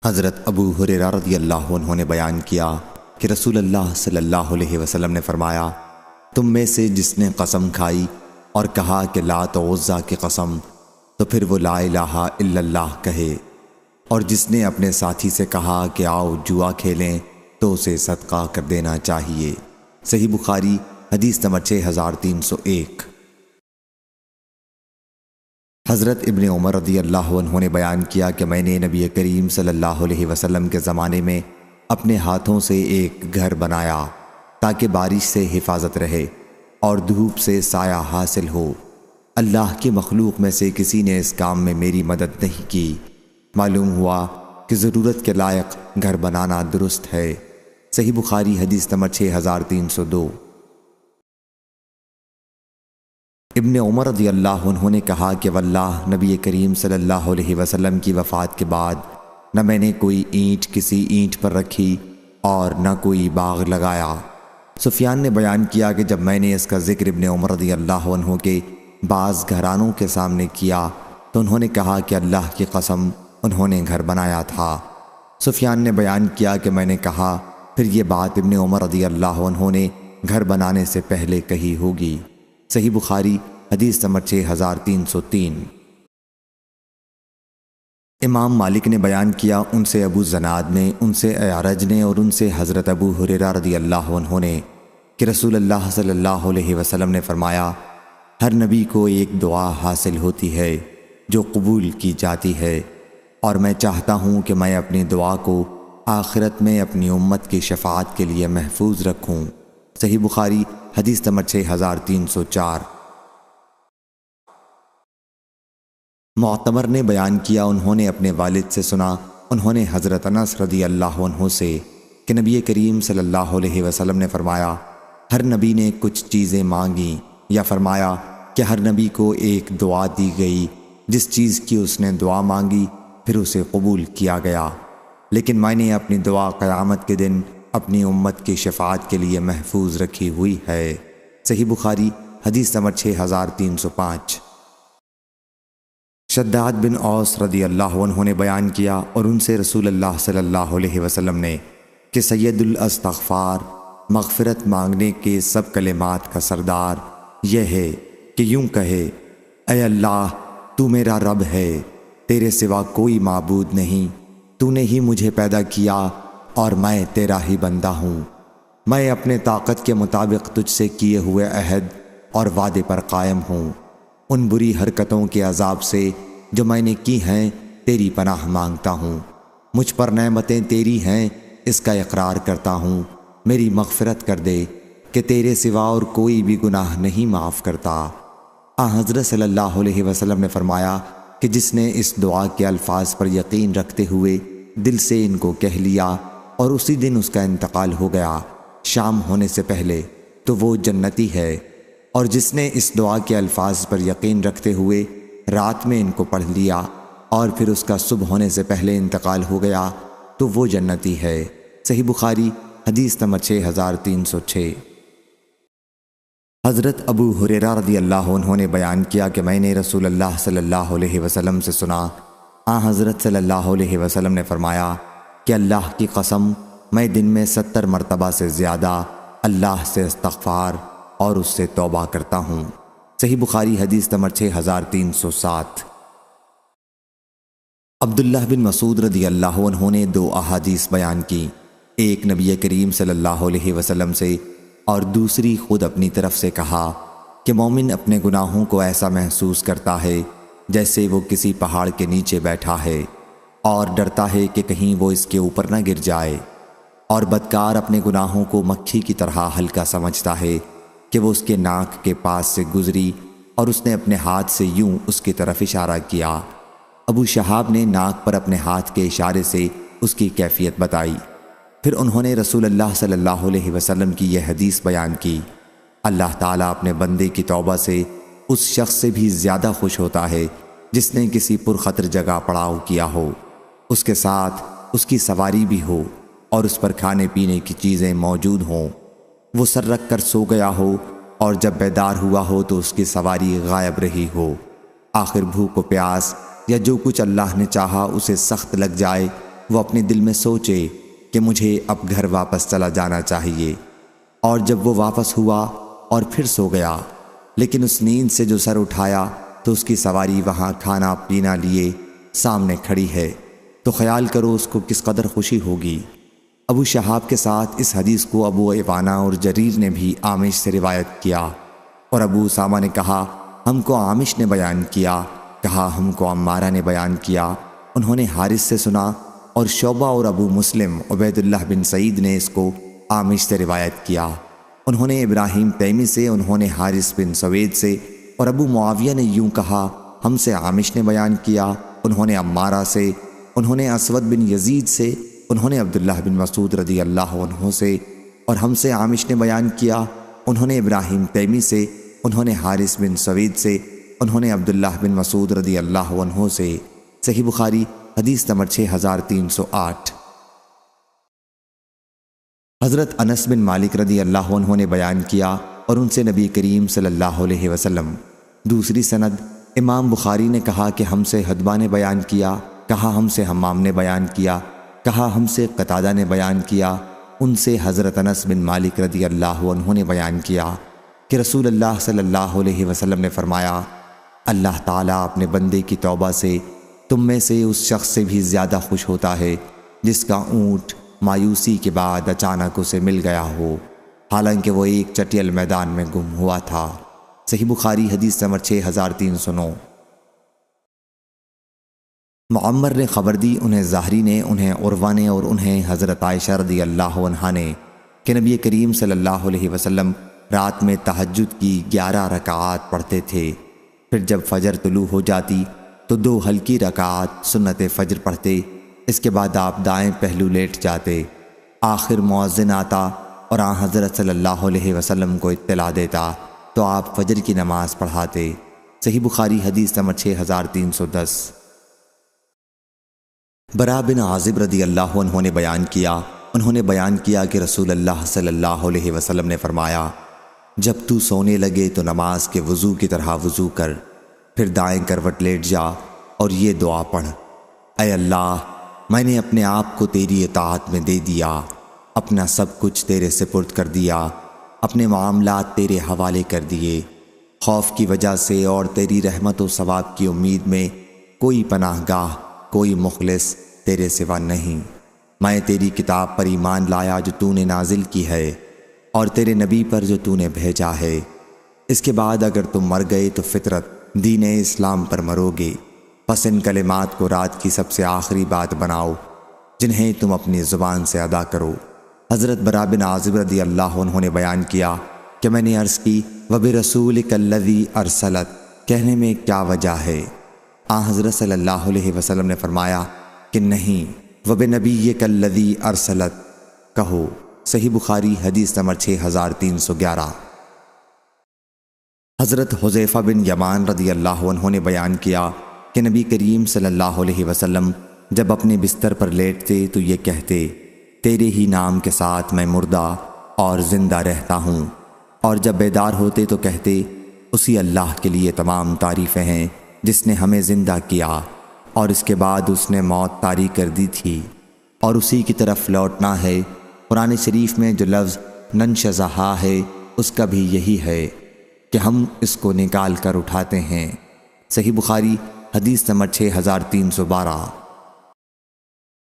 حضرت ابو ہریرہ رضی اللہ عنہ نے بیان کیا کہ رسول اللہ صلی اللہ علیہ وسلم نے فرمایا، تم میں سے جس نے قسم کھائی اور کہا کہ لات و عزیٰ کی قسم، تو پھر وہ لا الہ الا اللہ کہے، اور جس نے اپنے ساتھی سے کہا کہ آؤ جوا کھیلیں تو اسے صدقہ کر دینا چاہیے۔ صحیح بخاری حدیث نمبر 6301۔ حضرت ابن عمر رضی اللہ عنہ نے بیان کیا کہ میں نے نبی کریم صلی اللہ علیہ وسلم کے زمانے میں اپنے ہاتھوں سے ایک گھر بنایا تاکہ بارش سے حفاظت رہے اور دھوپ سے سایہ حاصل ہو۔ اللہ کی مخلوق میں سے کسی نے اس کام میں میری مدد نہیں کی۔ معلوم ہوا کہ ضرورت کے لائق گھر بنانا درست ہے۔ صحیح بخاری حدیث نمبر 6302۔ ابن عمر رضی اللہ عنہ نے کہا کہ واللہ نبی کریم صلی اللہ علیہ وسلم کی وفات کے بعد نہ میں نے کوئی اینٹ کسی اینٹ پر رکھی اور نہ کوئی باغ لگایا۔ سفیان نے بیان کیا کہ جب میں نے اس کا ذکر ابن عمر رضی اللہ عنہ کے بعض گھرانوں کے سامنے کیا تو انہوں نے کہا کہ اللہ کی قسم انہوں نے گھر بنایا تھا۔ سفیان نے بیان کیا کہ میں نے کہا پھر یہ بات ابن عمر رضی اللہ عنہ نے گھر بنانے سے پہلے کہی ہوگی۔ صحیح بخاری حدیث نمبر 6303۔ امام مالک نے بیان کیا، ان سے ابو زناد نے، ان سے اعرج نے اور ان سے حضرت ابو ہریرہ رضی اللہ عنہ نے کہ رسول اللہ صلی اللہ علیہ وسلم نے فرمایا، ہر نبی کو ایک دعا حاصل ہوتی ہے جو قبول کی جاتی ہے، اور میں چاہتا ہوں کہ میں اپنی دعا کو آخرت میں اپنی امت کی شفاعت کے لیے محفوظ رکھوں۔ صحیح بخاری حدیث نمبر 6304۔ معتمر نے بیان کیا، انہوں نے اپنے والد سے سنا، انہوں نے حضرت انس رضی اللہ عنہ سے کہ نبی کریم صلی اللہ علیہ وسلم نے فرمایا، ہر نبی نے کچھ چیزیں مانگیں، یا فرمایا کہ ہر نبی کو ایک دعا دی گئی، جس چیز کی اس نے دعا مانگی پھر اسے قبول کیا گیا، لیکن میں نے اپنی دعا قیامت کے دن اپنی امت کی شفاعت کے لیے محفوظ رکھی ہوئی ہے۔ صحیح بخاری حدیث نمبر 6305۔ شداد بن اوس رضی اللہ عنہ نے بیان کیا، اور ان سے رسول اللہ صلی اللہ علیہ وسلم نے کہ سید الاستغفار، مغفرت مانگنے کے سب کلمات کا سردار، یہ ہے کہ یوں کہے، اے اللہ تو میرا رب ہے، تیرے سوا کوئی معبود نہیں، تو نے ہی مجھے پیدا کیا اور میں تیرا ہی بندہ ہوں۔ میں اپنے طاقت کے مطابق تجھ سے کیے ہوئے عہد اور وعدے پر قائم ہوں۔ ان بری حرکتوں کے عذاب سے جو میں نے کی ہیں تیری پناہ مانگتا ہوں۔ مجھ پر نعمتیں تیری ہیں، اس کا اقرار کرتا ہوں، میری مغفرت کر دے کہ تیرے سوا اور کوئی بھی گناہ نہیں معاف کرتا۔ حضرت صلی اللہ علیہ وسلم نے فرمایا کہ جس نے اس دعا کے الفاظ پر یقین رکھتے ہوئے دل سے ان کو کہہ لیا اور اسی دن اس کا انتقال ہو گیا شام ہونے سے پہلے، تو وہ جنتی ہے، اور جس نے اس دعا کے الفاظ پر یقین رکھتے ہوئے رات میں ان کو پڑھ لیا اور پھر اس کا صبح ہونے سے پہلے انتقال ہو گیا تو وہ جنتی ہے۔ صحیح بخاری حدیث نمبر 6306۔ حضرت ابو ہریرہ رضی اللہ عنہ نے بیان کیا کہ میں نے رسول اللہ صلی اللہ علیہ وسلم سے سنا، حضرت صلی اللہ علیہ وسلم نے فرمایا کہ اللہ کی قسم میں دن میں 70 مرتبہ سے زیادہ اللہ سے استغفار اور اس سے توبہ کرتا ہوں۔ صحیح بخاری حدیث نمبر 6307۔ عبداللہ بن مسعود رضی اللہ عنہ نے 2 احادیث بیان کی، ایک نبی کریم صلی اللہ علیہ وسلم سے اور دوسری خود اپنی طرف سے کہا کہ مومن اپنے گناہوں کو ایسا محسوس کرتا ہے جیسے وہ کسی پہاڑ کے نیچے بیٹھا ہے اور ڈرتا ہے کہ کہیں وہ اس کے اوپر نہ گر جائے، اور بدکار اپنے گناہوں کو مکھی کی طرح ہلکا سمجھتا ہے کہ وہ اس کے ناک کے پاس سے گزری اور اس نے اپنے ہاتھ سے یوں اس کی طرف اشارہ کیا۔ ابو شہاب نے ناک پر اپنے ہاتھ کے اشارے سے اس کی کیفیت بتائی، پھر انہوں نے رسول اللہ صلی اللہ علیہ وسلم کی یہ حدیث بیان کی، اللہ تعالیٰ اپنے بندے کی توبہ سے اس شخص سے بھی زیادہ خوش ہوتا ہے جس نے کسی پرخطر جگہ پڑاؤ کیا ہو، اس کے ساتھ اس کی سواری بھی ہو اور اس پر کھانے پینے کی چیزیں موجود ہوں، وہ سر رکھ کر سو گیا ہو اور جب بیدار ہوا ہو تو اس کی سواری غائب رہی ہو، آخر بھوک و پیاس یا جو کچھ اللہ نے چاہا اسے سخت لگ جائے وہ اپنے دل میں سوچے کہ مجھے اب گھر واپس چلا جانا چاہیے، اور جب وہ واپس ہوا اور پھر سو گیا، لیکن اس نیند سے جو سر اٹھایا تو اس کی سواری وہاں کھانا پینا لیے سامنے کھڑی ہے، تو خیال کرو اس کو کس قدر خوشی ہوگی۔ ابو شہاب کے ساتھ اس حدیث کو ابو عوانہ اور جریر نے بھی عامش سے روایت کیا، اور ابو اسامہ نے کہا ہم کو عامش نے بیان کیا، کہا ہم کو عمارہ نے بیان کیا، انہوں نے حارث سے سنا، اور شعبہ اور ابو مسلم عبید اللہ بن سعید نے اس کو عامش سے روایت کیا، انہوں نے ابراہیم تیمی سے، انہوں نے حارث بن سوید سے، اور ابو معاویہ نے یوں کہا ہم سے عامش نے بیان کیا، انہوں نے عمارہ سے، انہوں نے اسود بن یزید سے، انہوں نے عبداللہ بن مسعود رضی اللہ عنہ سے، اور ہم سے عامش نے بیان کیا، انہوں نے ابراہیم تیمی سے، انہوں نے حارث بن سوید سے، انہوں نے عبداللہ بن مسعود رضی اللہ عنہ سے۔ صحیح بخاری حدیث نمبر 6308۔ حضرت انس بن مالک رضی اللہ عنہ نے بیان کیا اور ان سے نبی کریم صلی اللہ علیہ وسلم۔ دوسری سند امام بخاری نے کہا کہ ہم سے حدبہ نے بیان کیا، کہا ہم سے حمام نے بیان کیا، کہا ہم سے قتادہ نے بیان کیا، ان سے حضرت انس بن مالک رضی اللہ عنہ نے بیان کیا کہ رسول اللہ صلی اللہ علیہ وسلم نے فرمایا اللہ تعالیٰ اپنے بندے کی توبہ سے تم میں سے اس شخص سے بھی زیادہ خوش ہوتا ہے جس کا اونٹ مایوسی کے بعد اچانک اسے مل گیا ہو، حالانکہ وہ ایک چٹیل میدان میں گم ہوا تھا۔ صحیح بخاری حدیث نمبر 6309۔ معمر نے خبر دی، انہیں زہری نے، انہیں عروہ نے، اور انہیں حضرت عائشہ رضی اللہ عنہا نے کہ نبی کریم صلی اللہ علیہ وسلم رات میں تہجد کی 11 رکعات پڑھتے تھے، پھر جب فجر طلوع ہو جاتی تو 2 ہلکی رکعات سنت فجر پڑھتے، اس کے بعد آپ دائیں پہلو لیٹ جاتے، آخر مؤذن آتا اور آن حضرت صلی اللہ علیہ وسلم کو اطلاع دیتا تو آپ فجر کی نماز پڑھاتے۔ صحیح بخاری حدیث نمبر 6310۔ برا بن عازب رضی اللہ عنہ نے بیان کیا، انہوں نے بیان کیا کہ رسول اللہ صلی اللہ علیہ وسلم نے فرمایا جب تو سونے لگے تو نماز کے وضو کی طرح وضو کر، پھر دائیں کروٹ لیٹ جا اور یہ دعا پڑھ، اے اللہ میں نے اپنے آپ کو تیری اطاعت میں دے دیا، اپنا سب کچھ تیرے سپرد کر دیا، اپنے معاملات تیرے حوالے کر دیے، خوف کی وجہ سے اور تیری رحمت و ثواب کی امید میں کوئی پناہ گاہ، کوئی مخلص تیرے سوا نہیں، میں تیری کتاب پر ایمان لایا جو تو نے نازل کی ہے اور تیرے نبی پر جو تو نے بھیجا ہے، اس کے بعد اگر تم مر گئے تو فطرت دین اسلام پر مرو گے، پس ان کلمات کو رات کی سب سے آخری بات بناؤ جنہیں تم اپنی زبان سے ادا کرو۔ حضرت برا بن عازب رضی اللہ عنہ نے بیان کیا کہ میں نے عرض کی وَبِرَسُولِكَ الَّذِي أَرْسَلَتْ کہنے میں کیا وجہ ہے؟ آن حضرت صلی اللہ علیہ وسلم نے فرمایا کہ نہیں، وَبِنَبِيِّكَ الَّذِي أَرْسَلَتْ کہو۔ صحیح بخاری حدیث نمبر 6311۔ حضرت حذیفہ بن یمان رضی اللہ عنہ نے بیان کیا کہ نبی کریم صلی اللہ علیہ وسلم جب اپنے بستر پر لیٹتے تو یہ کہتے تیرے ہی نام کے ساتھ میں مردہ اور زندہ رہتا ہوں، اور جب بیدار ہوتے تو کہتے اسی اللہ کے لیے تمام تعریفیں ہیں جس نے ہمیں زندہ کیا اور اس کے بعد اس نے موت طاری کر دی تھی اور اسی کی طرف لوٹنا ہے۔ قرآن شریف میں جو لفظ ننشزہا ہے اس کا بھی یہی ہے کہ ہم اس کو نکال کر اٹھاتے ہیں۔ صحیح بخاری حدیث نمبر 6312۔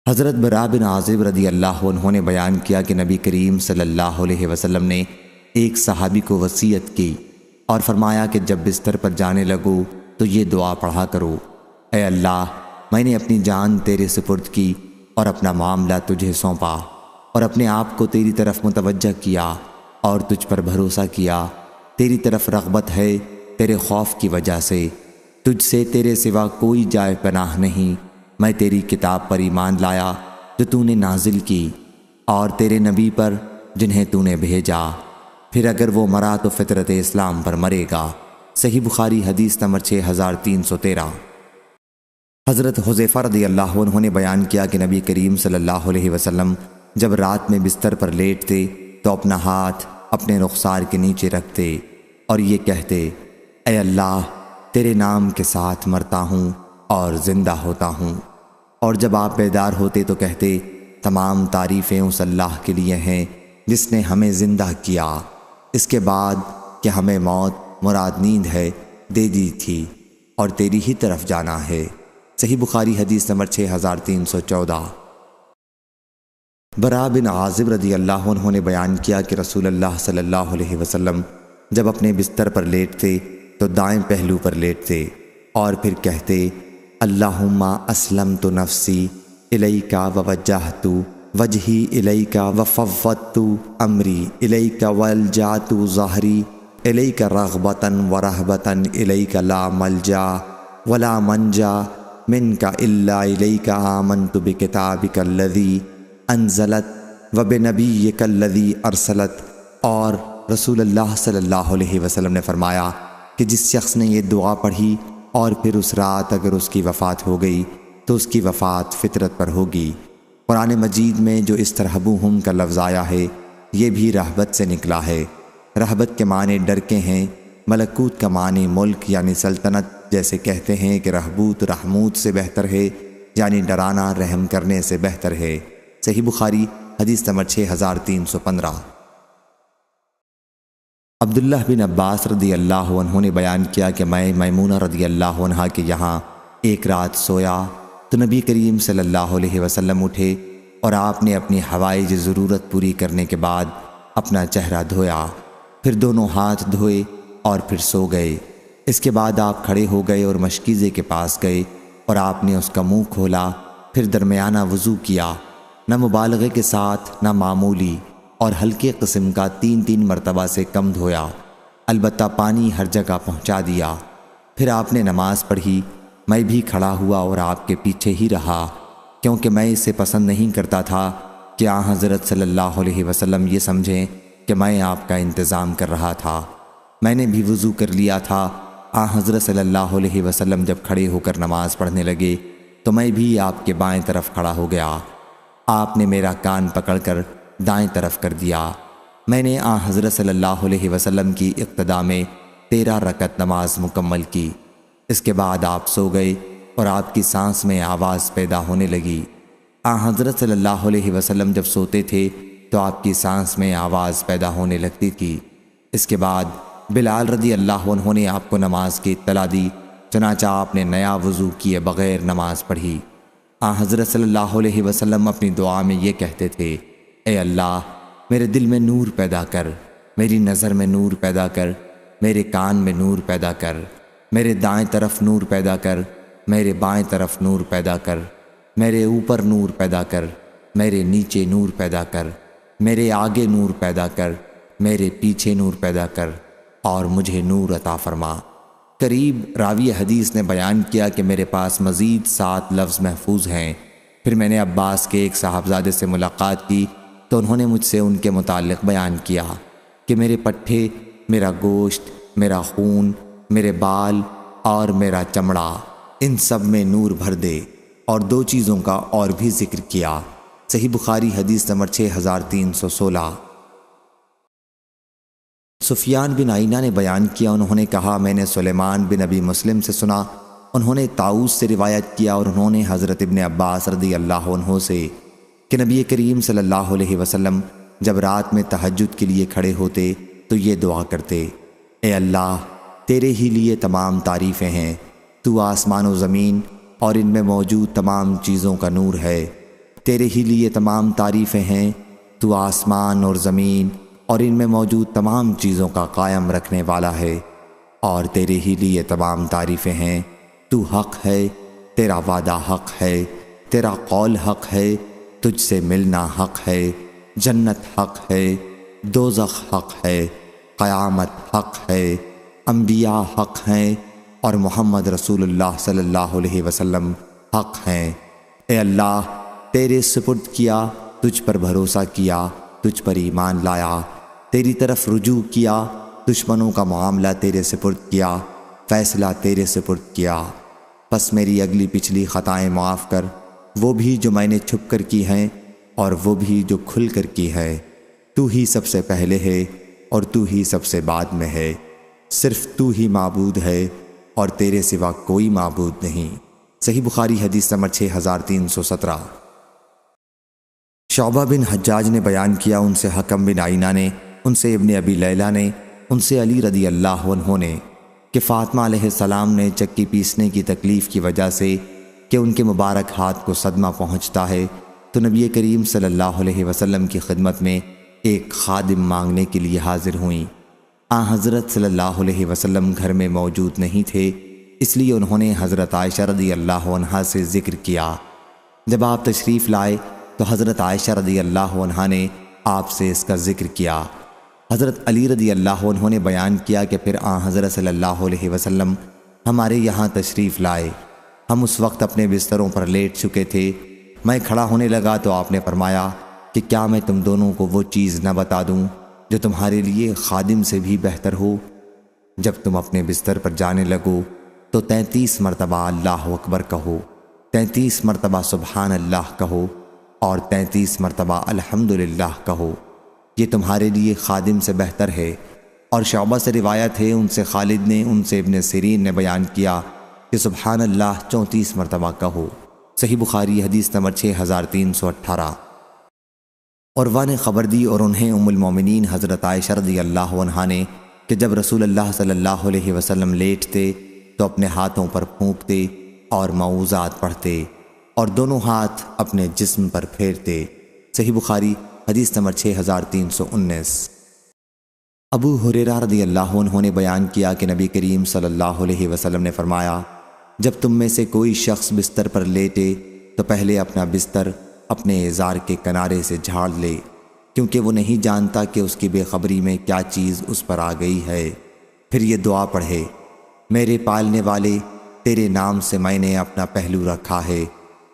حضرت برا بن عازب رضی اللہ عنہ نے بیان کیا کہ نبی کریم صلی اللہ علیہ وسلم نے ایک صحابی کو وصیت کی اور فرمایا کہ جب بستر پر جانے لگو تو یہ دعا پڑھا کرو، اے اللہ میں نے اپنی جان تیرے سپرد کی اور اپنا معاملہ تجھے سونپا اور اپنے آپ کو تیری طرف متوجہ کیا اور تجھ پر بھروسہ کیا، تیری طرف رغبت ہے تیرے خوف کی وجہ سے، تجھ سے تیرے سوا کوئی جائے پناہ نہیں، میں تیری کتاب پر ایمان لایا جو تو نے نازل کی اور تیرے نبی پر جنہیں تو نے بھیجا، پھر اگر وہ مرا تو فطرت اسلام پر مرے گا۔ صحیح بخاری حدیث نمبر 6313۔ حضرت حذیفہ رضی اللہ عنہ نے بیان کیا کہ نبی کریم صلی اللہ علیہ وسلم جب رات میں بستر پر لیٹتے تو اپنا ہاتھ اپنے رخسار کے نیچے رکھتے اور یہ کہتے اے اللہ تیرے نام کے ساتھ مرتا ہوں اور زندہ ہوتا ہوں۔ اور جب آپ بیدار ہوتے تو کہتے تمام تعریفیں اس اللہ کے لیے ہیں جس نے ہمیں زندہ کیا، اس کے بعد کہ ہمیں موت مراد نیند ہے دے دی تھی اور تیری ہی طرف جانا ہے۔ صحیح بخاری حدیث نمبر 6314۔ برا بن عازب رضی اللہ عنہ نے بیان کیا کہ رسول اللہ صلی اللہ علیہ وسلم جب اپنے بستر پر لیٹتے تو دائیں پہلو پر لیٹتے اور پھر کہتے اللہم اسلمت نفسی الیک ووجہت وجہی الیک وفوضت امری الیک والجأت ظہری الیک رغبتا ورہبتا الیک لا ملجا ولا منجا منک الا الیک آمنت بکتابک الذی انزلت وبنبیک الذی ارسلت۔ اور رسول اللہ صلی اللہ علیہ وسلم نے فرمایا کہ جس شخص نے یہ دعا پڑھی اور پھر اس رات اگر اس کی وفات ہو گئی تو اس کی وفات فطرت پر ہوگی۔ قرآن مجید میں جو استرہبوہم کا لفظ آیا ہے یہ بھی رہبت سے نکلا ہے۔ رہبت کے معنی ڈر کے ہیں، ملکوت کا معنی ملک یعنی سلطنت، جیسے کہتے ہیں کہ رہبوت رحموت سے بہتر ہے یعنی ڈرانا رحم کرنے سے بہتر ہے۔ صحیح بخاری حدیث نمبر 6315۔ عبداللہ بن عباس رضی اللہ عنہ نے بیان کیا کہ میں میمونہ رضی اللہ عنہا کے یہاں ایک رات سویا تو نبی کریم صلی اللہ علیہ وسلم اٹھے اور آپ نے اپنی حوائج ضرورت پوری کرنے کے بعد اپنا چہرہ دھویا، پھر دونوں ہاتھ دھوئے اور پھر سو گئے۔ اس کے بعد آپ کھڑے ہو گئے اور مشکیزے کے پاس گئے اور آپ نے اس کا منہ کھولا، پھر درمیانہ وضو کیا، نہ مبالغے کے ساتھ نہ معمولی، اور ہلکے قسم کا 3 مرتبہ سے کم دھویا، البتہ پانی ہر جگہ پہنچا دیا۔ پھر آپ نے نماز پڑھی، میں بھی کھڑا ہوا اور آپ کے پیچھے ہی رہا، کیونکہ میں اسے پسند نہیں کرتا تھا کہ آن حضرت صلی اللہ علیہ وسلم یہ سمجھیں کہ میں آپ کا انتظام کر رہا تھا۔ میں نے بھی وضو کر لیا تھا۔ آن حضرت صلی اللہ علیہ وسلم جب کھڑے ہو کر نماز پڑھنے لگے تو میں بھی آپ کے بائیں طرف کھڑا ہو گیا۔ آپ نے میرا کان پکڑ کر دائیں طرف کر دیا۔ میں نے آن حضرت صلی اللہ علیہ وسلم کی اقتداء میں 13 رکعت نماز مکمل کی۔ اس کے بعد آپ سو گئے اور آپ کی سانس میں آواز پیدا ہونے لگی۔ آن حضرت صلی اللہ علیہ وسلم جب سوتے تھے تو آپ کی سانس میں آواز پیدا ہونے لگتی تھی۔ اس کے بعد بلال رضی اللہ عنہ نے آپ کو نماز کی اطلاع دی، چنانچہ آپ نے نیا وضو کیے بغیر نماز پڑھی۔ آن حضرت صلی اللہ علیہ وسلم اپنی دعا میں یہ کہتے تھے، اے اللہ میرے دل میں نور پیدا کر، میری نظر میں نور پیدا کر، میرے کان میں نور پیدا کر، میرے دائیں طرف نور پیدا کر، میرے بائیں طرف نور پیدا کر، میرے اوپر نور پیدا کر، میرے نیچے نور پیدا کر، میرے آگے نور پیدا کر، میرے پیچھے نور پیدا کر اور مجھے نور عطا فرما۔ قریب راوی حدیث نے بیان کیا کہ میرے پاس مزید 7 لفظ محفوظ ہیں۔ پھر میں نے عباس کے ایک صاحبزادے سے ملاقات کی تو انہوں نے مجھ سے ان کے متعلق بیان کیا کہ میرے پٹھے، میرا گوشت، میرا خون، میرے بال اور میرا چمڑا، ان سب میں نور بھر دے، اور 2 چیزوں کا اور بھی ذکر کیا۔ صحیح بخاری حدیث نمبر 6316۔ سفیان بن عینہ نے بیان کیا، انہوں نے کہا میں نے سلیمان بن ابی مسلم سے سنا، انہوں نے طاؤس سے روایت کیا اور انہوں نے حضرت ابن عباس رضی اللہ عنہ سے کہ نبی کریم صلی اللہ علیہ وسلم جب رات میں تہجد کے لیے کھڑے ہوتے تو یہ دعا کرتے، اے اللہ تیرے ہی لیے تمام تعریفیں ہیں، تو آسمان و زمین اور ان میں موجود تمام چیزوں کا نور ہے، تیرے ہی لیے تمام تعریفیں ہیں، تو آسمان اور زمین اور ان میں موجود تمام چیزوں کا قائم رکھنے والا ہے، اور تیرے ہی لیے تمام تعریفیں ہیں، تو حق ہے، تیرا وعدہ حق ہے، تیرا قول حق ہے، تجھ سے ملنا حق ہے، جنت حق ہے، دوزخ حق ہے، قیامت حق ہے، انبیاء حق ہیں اور محمد رسول اللہ صلی اللہ علیہ وسلم حق ہیں۔ اے اللہ تیرے سپرد کیا، تجھ پر بھروسہ کیا، تجھ پر ایمان لایا، تیری طرف رجوع کیا، دشمنوں کا معاملہ تیرے سپرد کیا، فیصلہ تیرے سپرد کیا، پس میری اگلی پچھلی خطائیں معاف کر، وہ بھی جو میں نے چھپ کر کی ہیں اور وہ بھی جو کھل کر کی ہے۔ تو ہی سب سے پہلے ہے اور تو ہی سب سے بعد میں ہے، صرف تو ہی معبود ہے اور تیرے سوا کوئی معبود نہیں۔ صحیح بخاری حدیث نمبر 6317۔ شعبہ بن حجاج نے بیان کیا، ان سے حکم بن عینہ نے، ان سے ابن ابی لیلہ نے، ان سے علی رضی اللہ عنہ نے کہ فاطمہ علیہ السلام نے چکی پیسنے کی تکلیف کی وجہ سے کہ ان کے مبارک ہاتھ کو صدمہ پہنچتا ہے، تو نبی کریم صلی اللہ علیہ وسلم کی خدمت میں ایک خادم مانگنے کے لیے حاضر ہوئیں۔ حضرت صلی اللہ علیہ وسلم گھر میں موجود نہیں تھے، اس لیے انہوں نے حضرت عائشہ رضی اللہ عنہا سے ذکر کیا۔ جب آپ تشریف لائے تو حضرت عائشہ رضی اللہ عنہا نے آپ سے اس کا ذکر کیا۔ حضرت علی رضی اللہ عنہ نے بیان کیا کہ پھر حضرت صلی اللہ علیہ وسلم ہمارے یہاں تشریف لائے۔ ہم اس وقت اپنے بستروں پر لیٹ چکے تھے۔ میں کھڑا ہونے لگا تو آپ نے فرمایا کہ کیا میں تم دونوں کو وہ چیز نہ بتا دوں جو تمہارے لیے خادم سے بھی بہتر ہو؟ جب تم اپنے بستر پر جانے لگو تو 33 مرتبہ اللہ اکبر کہو، 33 مرتبہ سبحان اللہ کہو اور 33 مرتبہ الحمدللہ کہو، یہ تمہارے لیے خادم سے بہتر ہے۔ اور شعبہ سے روایت ہے، ان سے خالد نے، ان سے ابن سیرین نے بیان کیا کہ سبحان اللہ 34 مرتبہ کہو۔ صحیح بخاری حدیث نمبر 6318۔ عروہ نے خبر دی اور انہیں ام المومنین حضرت عائشہ رضی اللہ عنہا نے کہ جب رسول اللہ صلی اللہ علیہ وسلم لیٹتے تو اپنے ہاتھوں پر پھونکتے اور معوذات پڑھتے اور دونوں ہاتھ اپنے جسم پر پھیرتے۔ صحیح بخاری حدیث نمبر 6319۔ ابو ہریرہ رضی اللہ عنہ نے بیان کیا کہ نبی کریم صلی اللہ علیہ وسلم نے فرمایا، جب تم میں سے کوئی شخص بستر پر لیٹے تو پہلے اپنا بستر اپنے ازار کے کنارے سے جھاڑ لے، کیونکہ وہ نہیں جانتا کہ اس کی بے خبری میں کیا چیز اس پر آ گئی ہے۔ پھر یہ دعا پڑھے، میرے پالنے والے، تیرے نام سے میں نے اپنا پہلو رکھا ہے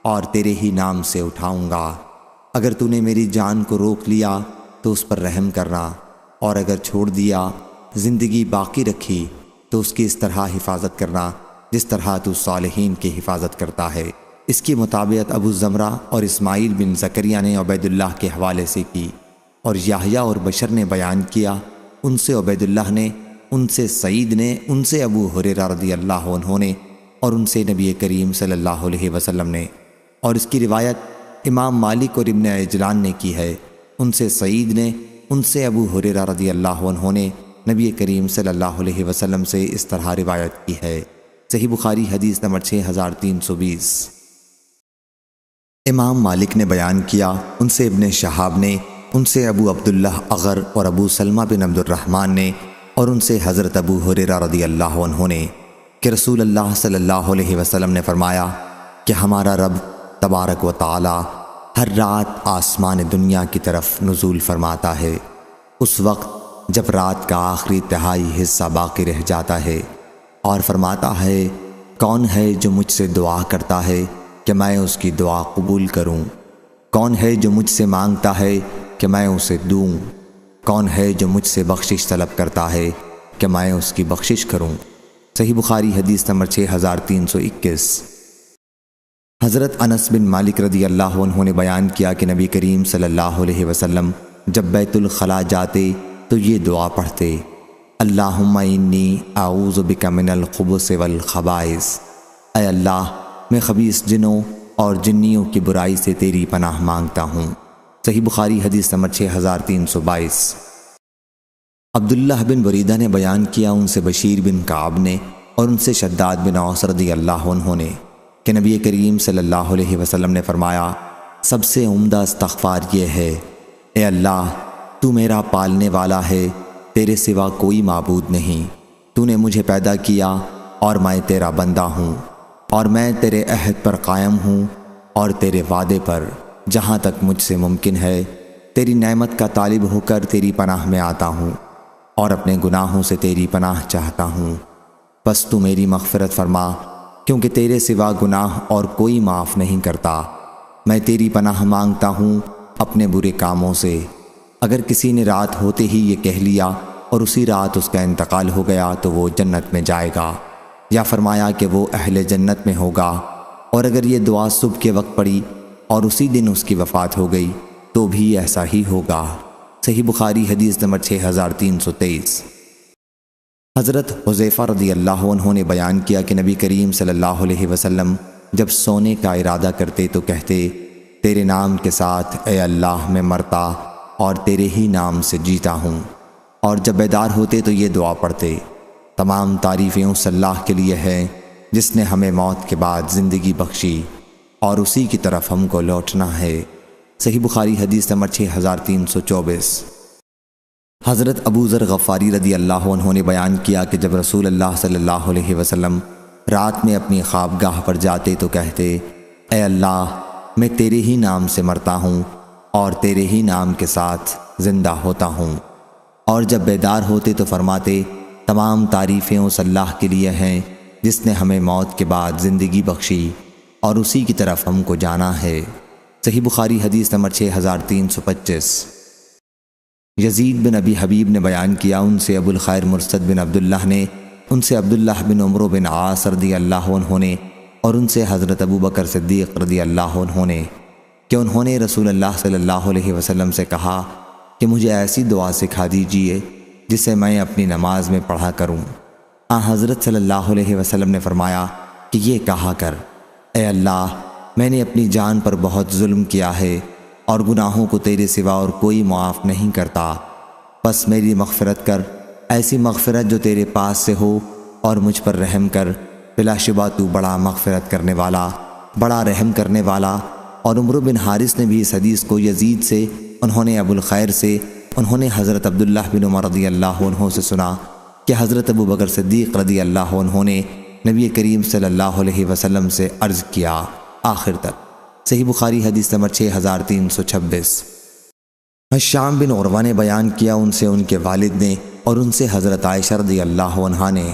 اور تیرے ہی نام سے اٹھاؤں گا۔ اگر تو نے میری جان کو روک لیا تو اس پر رحم کرنا، اور اگر چھوڑ دیا، زندگی باقی رکھی تو اس کی اس طرح حفاظت کرنا جس طرح تو صالحین کی حفاظت کرتا ہے۔ اس کی مطابقت ابو زمرہ اور اسماعیل بن زکریا نے عبید اللہ کے حوالے سے کی، اور یحییٰ اور بشر نے بیان کیا، ان سے عبید اللہ نے، ان سے سعید نے، ان سے ابو ہریرہ رضی اللہ عنہ نے، اور ان سے نبی کریم صلی اللہ علیہ وسلم نے۔ اور اس کی روایت امام مالک اور ابن عجلان نے کی ہے، ان سے سعید نے، ان سے ابو ہریرہ رضی اللہ عنہ نے نبی کریم صلی اللہ علیہ وسلم سے اس طرح روایت کی ہے۔ صحیح بخاری حدیث نمبر 6320۔ امام مالک نے بیان کیا، ان سے ابن شہاب نے، ان سے ابو عبداللہ اغر اور ابو سلمہ بن عبد الرحمن نے، اور ان سے حضرت ابو ہریرہ رضی اللہ عنہ نے کہ رسول اللہ صلی اللہ علیہ وسلم نے فرمایا کہ ہمارا رب تبارک و تعالی ہر رات آسمان دنیا کی طرف نزول فرماتا ہے، اس وقت جب رات کا آخری تہائی حصہ باقی رہ جاتا ہے، اور فرماتا ہے، کون ہے جو مجھ سے دعا کرتا ہے کہ میں اس کی دعا قبول کروں؟ کون ہے جو مجھ سے مانگتا ہے کہ میں اسے دوں؟ کون ہے جو مجھ سے بخشش طلب کرتا ہے کہ میں اس کی بخشش کروں؟ صحیح بخاری حدیث نمبر 6321۔ حضرت انس بن مالک رضی اللہ عنہ نے بیان کیا کہ نبی کریم صلی اللہ علیہ وسلم جب بیت الخلاء جاتے تو یہ دعا پڑھتے، اللہم انی اعوذ بک من الخبث والخبائث، اے اللہ میں خبیث جنوں اور جنیوں کی برائی سے تیری پناہ مانگتا ہوں۔ صحیح بخاری حدیث نمبر 6322۔ عبداللہ بن بریدہ نے بیان کیا، ان سے بشیر بن کعب نے، اور ان سے شداد بن اوس رضی اللہ عنہ نے کہ نبی کریم صلی اللہ علیہ وسلم نے فرمایا، سب سے عمدہ استغفار یہ ہے، اے اللہ تو میرا پالنے والا ہے، تیرے سوا کوئی معبود نہیں، تو نے مجھے پیدا کیا اور میں تیرا بندہ ہوں، اور میں تیرے عہد پر قائم ہوں اور تیرے وعدے پر جہاں تک مجھ سے ممکن ہے تیری نعمت کا طالب ہو کر تیری پناہ میں آتا ہوں، اور اپنے گناہوں سے تیری پناہ چاہتا ہوں، بس تو میری مغفرت فرما، کیونکہ تیرے سوا گناہ اور کوئی معاف نہیں کرتا۔ میں تیری پناہ مانگتا ہوں اپنے برے کاموں سے۔ اگر کسی نے رات ہوتے ہی یہ کہہ لیا اور اسی رات اس کا انتقال ہو گیا تو وہ جنت میں جائے گا، یا فرمایا کہ وہ اہل جنت میں ہوگا، اور اگر یہ دعا صبح کے وقت پڑی اور اسی دن اس کی وفات ہو گئی تو بھی ایسا ہی ہوگا۔ صحیح بخاری حدیث نمبر 6323۔ حضرت حذیفہ رضی اللہ عنہ نے بیان کیا کہ نبی کریم صلی اللہ علیہ وسلم جب سونے کا ارادہ کرتے تو کہتے تیرے نام کے ساتھ اے اللہ میں مرتا اور تیرے ہی نام سے جیتا ہوں، اور جب بیدار ہوتے تو یہ دعا پڑھتے تمام تعریفیں اس اللہ کے لیے ہیں جس نے ہمیں موت کے بعد زندگی بخشی اور اسی کی طرف ہم کو لوٹنا ہے۔ صحیح بخاری حدیث نمبر 6324۔ حضرت ابو ذر غفاری رضی اللہ عنہ نے بیان کیا کہ جب رسول اللہ صلی اللہ علیہ وسلم رات میں اپنی خوابگاہ پر جاتے تو کہتے اے اللہ میں تیرے ہی نام سے مرتا ہوں اور تیرے ہی نام کے ساتھ زندہ ہوتا ہوں، اور جب بیدار ہوتے تو فرماتے تمام تعریفیں اس اللہ کے لیے ہیں جس نے ہمیں موت کے بعد زندگی بخشی اور اسی کی طرف ہم کو جانا ہے۔ صحیح بخاری حدیث نمبر 6325۔ یزید بن ابی حبیب نے بیان کیا، ان سے ابو الخیر مرثد بن عبداللہ نے، ان سے عبداللہ بن عمرو بن عاص رضی اللہ عنہ نے، اور ان سے حضرت ابو بکر صدیق رضی اللہ عنہ نے کہ انہوں نے رسول اللہ صلی اللہ علیہ وسلم سے کہا کہ مجھے ایسی دعا سکھا دیجئے جسے میں اپنی نماز میں پڑھا کروں۔ حضرت صلی اللہ علیہ وسلم نے فرمایا کہ یہ کہا کر اے اللہ میں نے اپنی جان پر بہت ظلم کیا ہے اور گناہوں کو تیرے سوا اور کوئی معاف نہیں کرتا، بس میری مغفرت کر، ایسی مغفرت جو تیرے پاس سے ہو، اور مجھ پر رحم کر، بلا شبہ تو بڑا مغفرت کرنے والا، بڑا رحم کرنے والا۔ اور عمرو بن حارث نے بھی اس حدیث کو یزید سے، انہوں نے ابو الخیر سے، انہوں نے حضرت عبداللہ بن عمر رضی اللہ عنہ سے سنا کہ حضرت ابو بکر صدیق رضی اللہ عنہ نے نبی کریم صلی اللہ علیہ وسلم سے عرض کیا آخر تک۔ صحیح بخاری حدیث نمبر 6326۔ حشام بن عروہ نے بیان کیا، ان سے ان کے والد نے، اور ان سے حضرت عائشہ رضی اللہ عنہا نے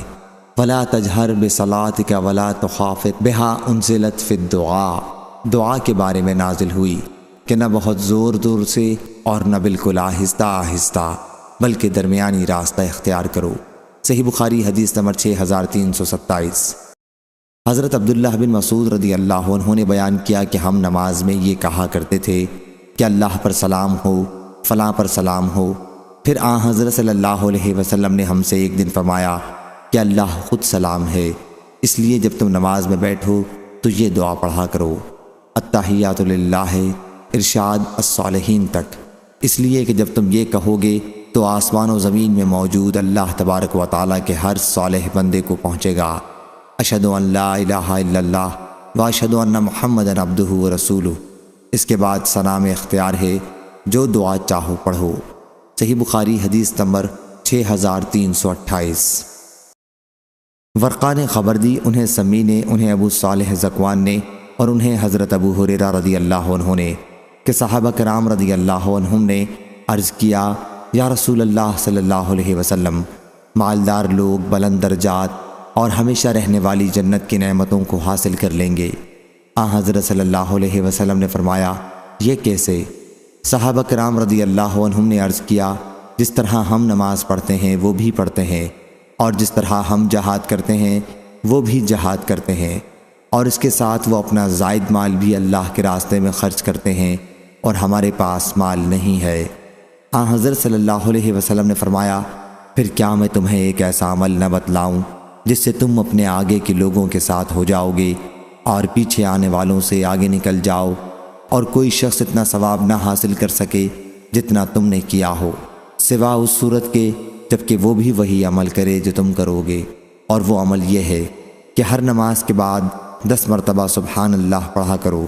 وَلَا تَجْهَرْ بِصَلَاتِكَ وَلَا تُخَافِتْ بِهَا أُنزِلَتْ فِي الدُّعَاء، دعا کے بارے میں نازل ہوئی کہ نہ بہت زور زور سے اور نہ بالکل آہستہ آہستہ، بلکہ درمیانی راستہ اختیار کرو۔ صحیح بخاری حدیث نمبر 6327۔ حضرت عبداللہ بن مسعود رضی اللہ عنہ نے بیان کیا کہ ہم نماز میں یہ کہا کرتے تھے کہ اللہ پر سلام ہو، فلاں پر سلام ہو۔ پھر حضرت صلی اللہ علیہ وسلم نے ہم سے ایک دن فرمایا کہ اللہ خود سلام ہے، اس لیے جب تم نماز میں بیٹھو تو یہ دعا پڑھا کرو، التحیات للہ ارشاد الصالحین تک، اس لیے کہ جب تم یہ کہو گے تو آسمان و زمین میں موجود اللہ تبارک و تعالیٰ کے ہر صالح بندے کو پہنچے گا۔ اشہد ان لا الہ الا اللہ واشہد ان محمدًا عبدہ و رسولہ۔ اس کے بعد سلام اختیار ہے، جو دعا چاہو پڑھو۔ صحیح بخاری حدیث نمبر 6328۔ ورقہ نے خبر دی، انہیں سمی نے، انہیں ابو صالح ذکوان نے، اور انہیں حضرت ابو ہریرہ رضی اللہ عنہ نے کہ صحابہ کرام رضی اللہ عنہم نے عرض کیا یا رسول اللہ صلی اللہ علیہ وسلم، مالدار لوگ بلند درجات اور ہمیشہ رہنے والی جنت کی نعمتوں کو حاصل کر لیں گے۔ حضرت صلی اللہ علیہ وسلم نے فرمایا یہ کیسے؟ صحابہ کرام رضی اللہ عنہم نے عرض کیا جس طرح ہم نماز پڑھتے ہیں وہ بھی پڑھتے ہیں، اور جس طرح ہم جہاد کرتے ہیں وہ بھی جہاد کرتے ہیں، اور اس کے ساتھ وہ اپنا زائد مال بھی اللہ کے راستے میں خرچ کرتے ہیں، اور ہمارے پاس مال نہیں ہے۔ حضرت صلی اللہ علیہ وسلم نے فرمایا پھر کیا میں تمہیں ایک ایسا عمل نہ بتلاؤں جس سے تم اپنے آگے کے لوگوں کے ساتھ ہو جاؤ گے اور پیچھے آنے والوں سے آگے نکل جاؤ، اور کوئی شخص اتنا ثواب نہ حاصل کر سکے جتنا تم نے کیا ہو، سوا اس صورت کے جبکہ وہ بھی وہی عمل کرے جو تم کرو گے، اور وہ عمل یہ ہے کہ ہر نماز کے بعد 10 مرتبہ سبحان اللہ پڑھا کرو،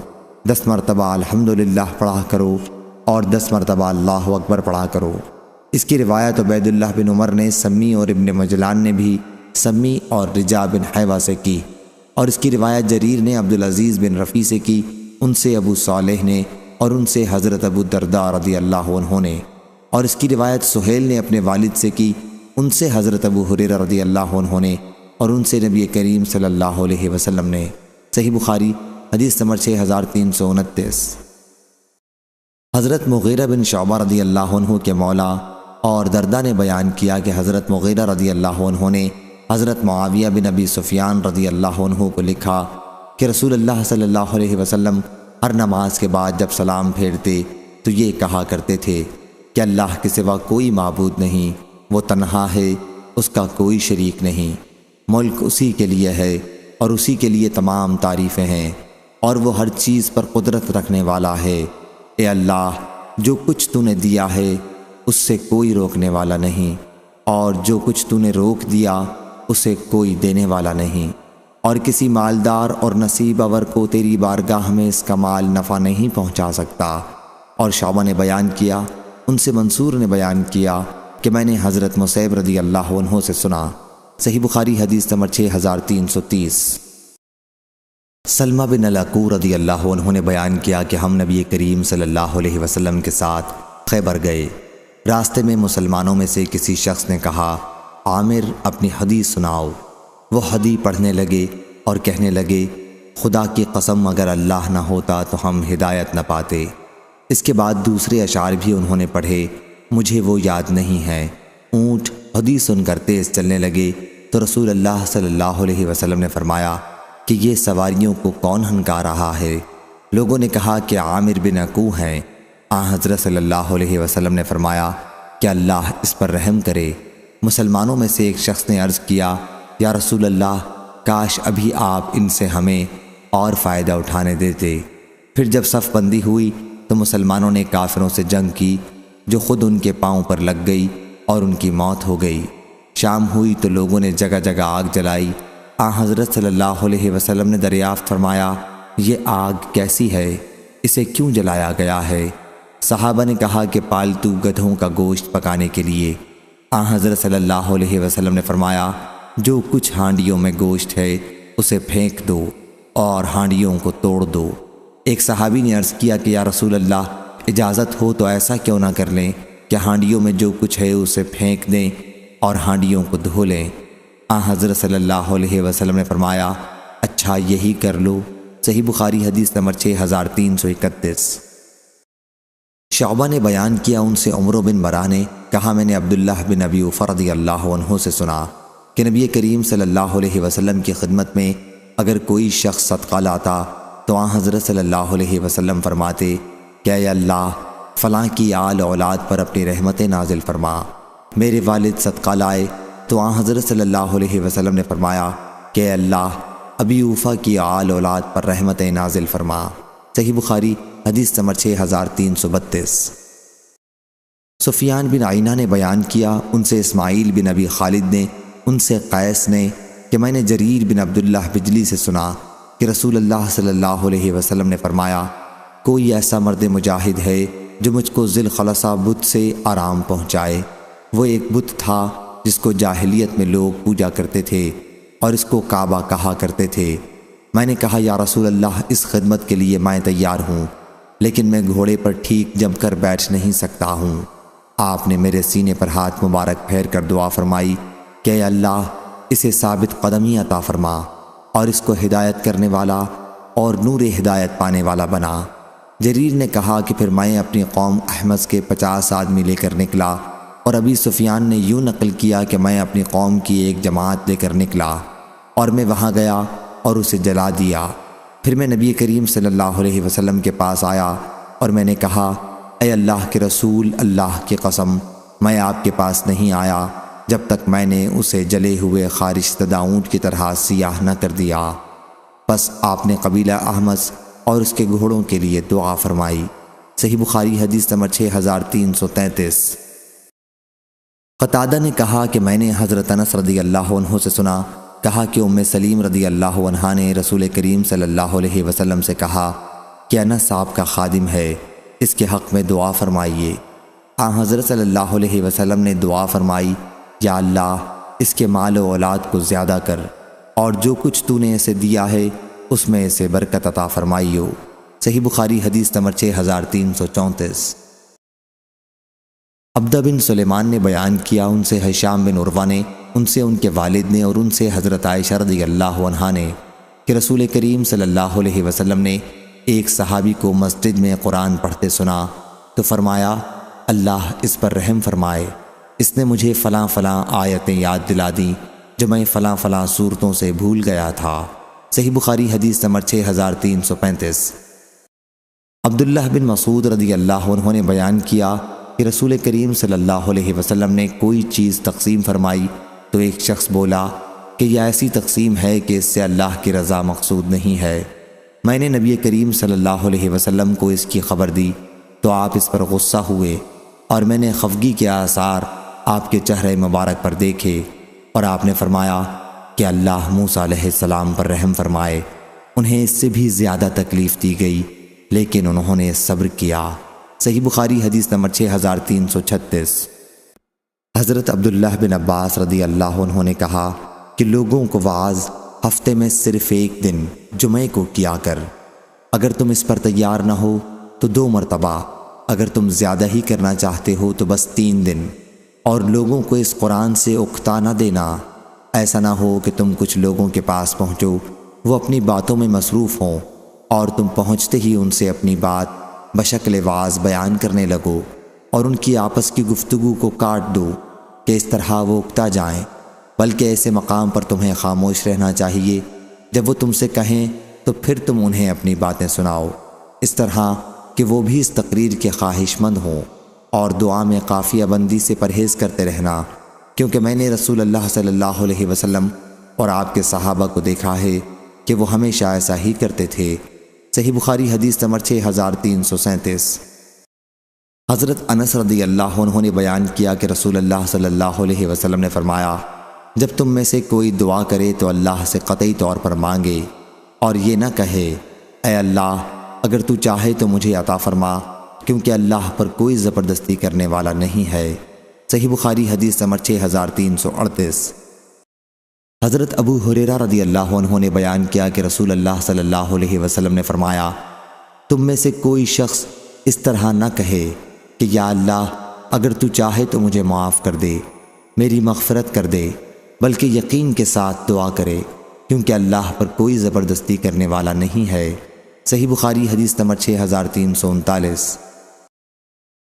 10 مرتبہ الحمدللہ پڑھا کرو، اور 10 مرتبہ اللہ اکبر پڑھا کرو۔ اس کی روایت عبید اللہ بن عمر نے سمی اور ابن مجلان نے بھی سمی اور رجا بن حیوہ سے کی، اور اس کی روایت جریر نے عبدالعزیز بن رفیع سے کی، ان سے ابو صالح نے، اور ان سے حضرت ابو الدرداء رضی اللہ عنہ نے، اور اس کی روایت سہیل نے اپنے والد سے کی، ان سے حضرت ابو ہریرہ رضی اللہ عنہ نے، اور ان سے نبی کریم صلی اللہ علیہ وسلم نے۔ صحیح بخاری حدیث نمبر 6329۔ حضرت مغیرہ بن شعبہ رضی اللہ عنہ کے مولا اور دردہ نے بیان کیا کہ حضرت مغیرہ رضی اللہ عنہ نے حضرت معاویہ بن ابی سفیان رضی اللہ عنہ کو لکھا کہ رسول اللہ صلی اللہ علیہ وسلم ہر نماز کے بعد جب سلام پھیرتے تو یہ کہا کرتے تھے کہ اللہ کے سوا کوئی معبود نہیں، وہ تنہا ہے، اس کا کوئی شریک نہیں، ملک اسی کے لیے ہے اور اسی کے لیے تمام تعریفیں ہیں، اور وہ ہر چیز پر قدرت رکھنے والا ہے۔ اے اللہ، جو کچھ تو نے دیا ہے اس سے کوئی روکنے والا نہیں، اور جو کچھ تو نے روک دیا اسے کوئی دینے والا نہیں، اور کسی مالدار اور نصیب آور کو تیری بارگاہ میں اس کا مال نفع نہیں پہنچا سکتا۔ اور شعبہ نے بیان کیا، ان سے منصور نے بیان کیا کہ میں نے حضرت مصعب رضی اللہ عنہ سے سنا۔ صحیح بخاری حدیث نمبر 6330۔ سلمہ بن الاکوع رضی اللہ عنہ نے بیان کیا کہ ہم نبی کریم صلی اللہ علیہ وسلم کے ساتھ خیبر گئے۔ راستے میں مسلمانوں میں سے کسی شخص نے کہا، عامر اپنی حدیث سناؤ۔ وہ حدیث پڑھنے لگے اور کہنے لگے، خدا کی قسم اگر اللہ نہ ہوتا تو ہم ہدایت نہ پاتے۔ اس کے بعد دوسرے اشعار بھی انہوں نے پڑھے، مجھے وہ یاد نہیں ہے۔ اونٹ حدیث سن کر تیز چلنے لگے تو رسول اللہ صلی اللہ علیہ وسلم نے فرمایا کہ یہ سواریوں کو کون ہنکا رہا ہے؟ لوگوں نے کہا کہ عامر بن اکوع ہیں۔ حضرت صلی اللہ علیہ وسلم نے فرمایا کہ اللہ اس پر رحم کرے۔ مسلمانوں میں سے ایک شخص نے عرض کیا، یا رسول اللہ، کاش ابھی آپ ان سے ہمیں اور فائدہ اٹھانے دیتے۔ پھر جب صف بندی ہوئی تو مسلمانوں نے کافروں سے جنگ کی، جو خود ان کے پاؤں پر لگ گئی اور ان کی موت ہو گئی۔ شام ہوئی تو لوگوں نے جگہ جگہ آگ جلائی۔ حضرت صلی اللہ علیہ وسلم نے دریافت فرمایا، یہ آگ کیسی ہے؟ اسے کیوں جلایا گیا ہے؟ صحابہ نے کہا کہ پالتو گدھوں کا گوشت پکانے کے لیے۔ حضرت صلی اللہ علیہ وسلم نے فرمایا، جو کچھ ہانڈیوں میں گوشت ہے اسے پھینک دو اور ہانڈیوں کو توڑ دو۔ ایک صحابی نے عرض کیا کہ یا رسول اللہ، اجازت ہو تو ایسا کیوں نہ کر لیں کہ ہانڈیوں میں جو کچھ ہے اسے پھینک دیں اور ہانڈیوں کو دھو لیں۔ حضرت صلی اللہ علیہ وسلم نے فرمایا، اچھا یہی کر لو۔ صحیح بخاری حدیث نمبر 6331۔ شعبہ نے بیان کیا، ان سے عمر بن مرہ نے کہا، میں نے عبداللہ بن ابی اوفیٰ رضی اللہ عنہ سے سنا کہ نبی کریم صلی اللہ علیہ وسلم کی خدمت میں اگر کوئی شخص صدقہ لاتا تو حضرت صلی اللہ علیہ وسلم فرماتے کہ اے اللہ، فلاں کی آل اولاد پر اپنی رحمتیں نازل فرما۔ میرے والد صدقہ لائے تو حضرت صلی اللہ علیہ وسلم نے فرمایا کہ اے اللہ، ابی اوفیٰ کی آل اولاد پر رحمتیں نازل فرما۔ صحیح بخاری حدیث نمبر 6332۔ سفیان بن عینہ نے بیان کیا، ان سے اسماعیل بن ابی خالد نے، ان سے قیس نے کہ میں نے جریر بن عبداللہ بجلی سے سنا کہ رسول اللہ صلی اللہ علیہ وسلم نے فرمایا، کوئی ایسا مرد مجاہد ہے جو مجھ کو ذی الخلصہ بت سے آرام پہنچائے۔ وہ ایک بت تھا جس کو جاہلیت میں لوگ پوجا کرتے تھے اور اس کو کعبہ کہا کرتے تھے۔ میں نے کہا، یا رسول اللہ، اس خدمت کے لیے میں تیار ہوں، لیکن میں گھوڑے پر ٹھیک جم کر بیٹھ نہیں سکتا ہوں۔ آپ نے میرے سینے پر ہاتھ مبارک پھیر کر دعا فرمائی کہ اے اللہ، اسے ثابت قدمی عطا فرما اور اس کو ہدایت کرنے والا اور نور ہدایت پانے والا بنا۔ جریر نے کہا کہ پھر میں اپنی قوم احمس کے 50 آدمی لے کر نکلا، اور ابی سفیان نے یوں نقل کیا کہ میں اپنی قوم کی ایک جماعت لے کر نکلا اور میں وہاں گیا اور اسے جلا دیا۔ پھر میں نبی کریم صلی اللہ علیہ وسلم کے پاس آیا اور میں نے کہا، اے اللہ کے رسول، اللہ کی قسم، میں آپ کے پاس نہیں آیا جب تک میں نے اسے جلے ہوئے خارش زدہ اونٹ کی طرح سیاہ نہ کر دیا۔ بس آپ نے قبیلہ احمس اور اس کے گھوڑوں کے لیے دعا فرمائی۔ صحیح بخاری حدیث نمبر 6333۔ قتادہ نے کہا کہ میں نے حضرت انس رضی اللہ عنہ سے سنا، کہا کہ ام سلیم رضی اللہ عنہا نے رسول کریم صلی اللہ علیہ وسلم سے کہا کہ انس آپ کا خادم ہے، اس کے حق میں دعا فرمائیے۔ حضرت صلی اللہ علیہ وسلم نے دعا فرمائی، یا اللہ، اس کے مال و اولاد کو زیادہ کر، اور جو کچھ تو نے اسے دیا ہے اس میں اسے برکت عطا فرمائیو۔ صحیح بخاری حدیث نمبر 6334۔ عبدہ بن سلیمان نے بیان کیا، ان سے ہشام بن عروہ نے، ان سے ان کے والد نے، اور ان سے حضرت عائشہ رضی اللہ عنہا نے کہ رسول کریم صلی اللہ علیہ وسلم نے ایک صحابی کو مسجد میں قرآن پڑھتے سنا تو فرمایا، اللہ اس پر رحم فرمائے، اس نے مجھے فلاں فلاں آیتیں یاد دلا دیں جو میں فلاں فلاں صورتوں سے بھول گیا تھا۔ صحیح بخاری حدیث نمبر 6335۔ عبداللہ بن مسعود رضی اللہ عنہ نے بیان کیا کہ رسول کریم صلی اللہ علیہ وسلم نے کوئی چیز تقسیم فرمائی تو ایک شخص بولا کہ کہ یہ ایسی تقسیم ہے کہ اس سے اللہ کی رضا مقصود نہیں ہے۔ میں نے نبی کریم صلی اللہ علیہ وسلم کو اس کی خبر دی تو آپ اس پر غصہ ہوئے، اور میں نے خفگی کے آثار آپ کے چہرے مبارک پر دیکھے، اور آپ نے فرمایا کہ اللہ موسیٰ علیہ السلام پر رحم فرمائے، انہیں اس سے بھی زیادہ تکلیف دی گئی لیکن انہوں نے صبر کیا۔ صحیح بخاری حدیث نمبر 6336۔ حضرت عبداللہ بن عباس رضی اللہ عنہ نے کہا کہ لوگوں کو وعظ ہفتے میں صرف ایک دن جمعے کو کیا کر، اگر تم اس پر تیار نہ ہو تو 2 مرتبہ، اگر تم زیادہ ہی کرنا چاہتے ہو تو بس 3 دن، اور لوگوں کو اس قرآن سے اکتا نہ دینا۔ ایسا نہ ہو کہ تم کچھ لوگوں کے پاس پہنچو، وہ اپنی باتوں میں مصروف ہوں، اور تم پہنچتے ہی ان سے اپنی بات بشکل وعظ بیان کرنے لگو اور ان کی آپس کی گفتگو کو کاٹ دو کہ اس طرح وہ اکتا جائیں، بلکہ ایسے مقام پر تمہیں خاموش رہنا چاہیے، جب وہ تم سے کہیں تو پھر تم انہیں اپنی باتیں سناؤ، اس طرح کہ وہ بھی اس تقریر کے خواہش مند ہوں، اور دعا میں قافیہ بندی سے پرہیز کرتے رہنا، کیونکہ میں نے رسول اللہ صلی اللہ علیہ وسلم اور آپ کے صحابہ کو دیکھا ہے کہ وہ ہمیشہ ایسا ہی کرتے تھے۔ صحیح بخاری حدیث نمبر 6337۔ حضرت انس رضی اللہ عنہ نے بیان کیا کہ رسول اللہ صلی اللہ علیہ وسلم نے فرمایا، جب تم میں سے کوئی دعا کرے تو اللہ سے قطعی طور پر مانگے، اور یہ نہ کہے اے اللہ اگر تو چاہے تو مجھے عطا فرما، کیونکہ اللہ پر کوئی زبردستی کرنے والا نہیں ہے۔ صحیح بخاری حدیث نمبر 6338۔ حضرت ابو ہریرہ رضی اللہ عنہ نے بیان کیا کہ رسول اللہ صلی اللہ علیہ وسلم نے فرمایا، تم میں سے کوئی شخص اس طرح نہ کہے کہ یا اللہ اگر تو چاہے تو مجھے معاف کر دے، میری مغفرت کر دے، بلکہ یقین کے ساتھ دعا کرے، کیونکہ اللہ پر کوئی زبردستی کرنے والا نہیں ہے۔ صحیح بخاری حدیث نمبر 6339۔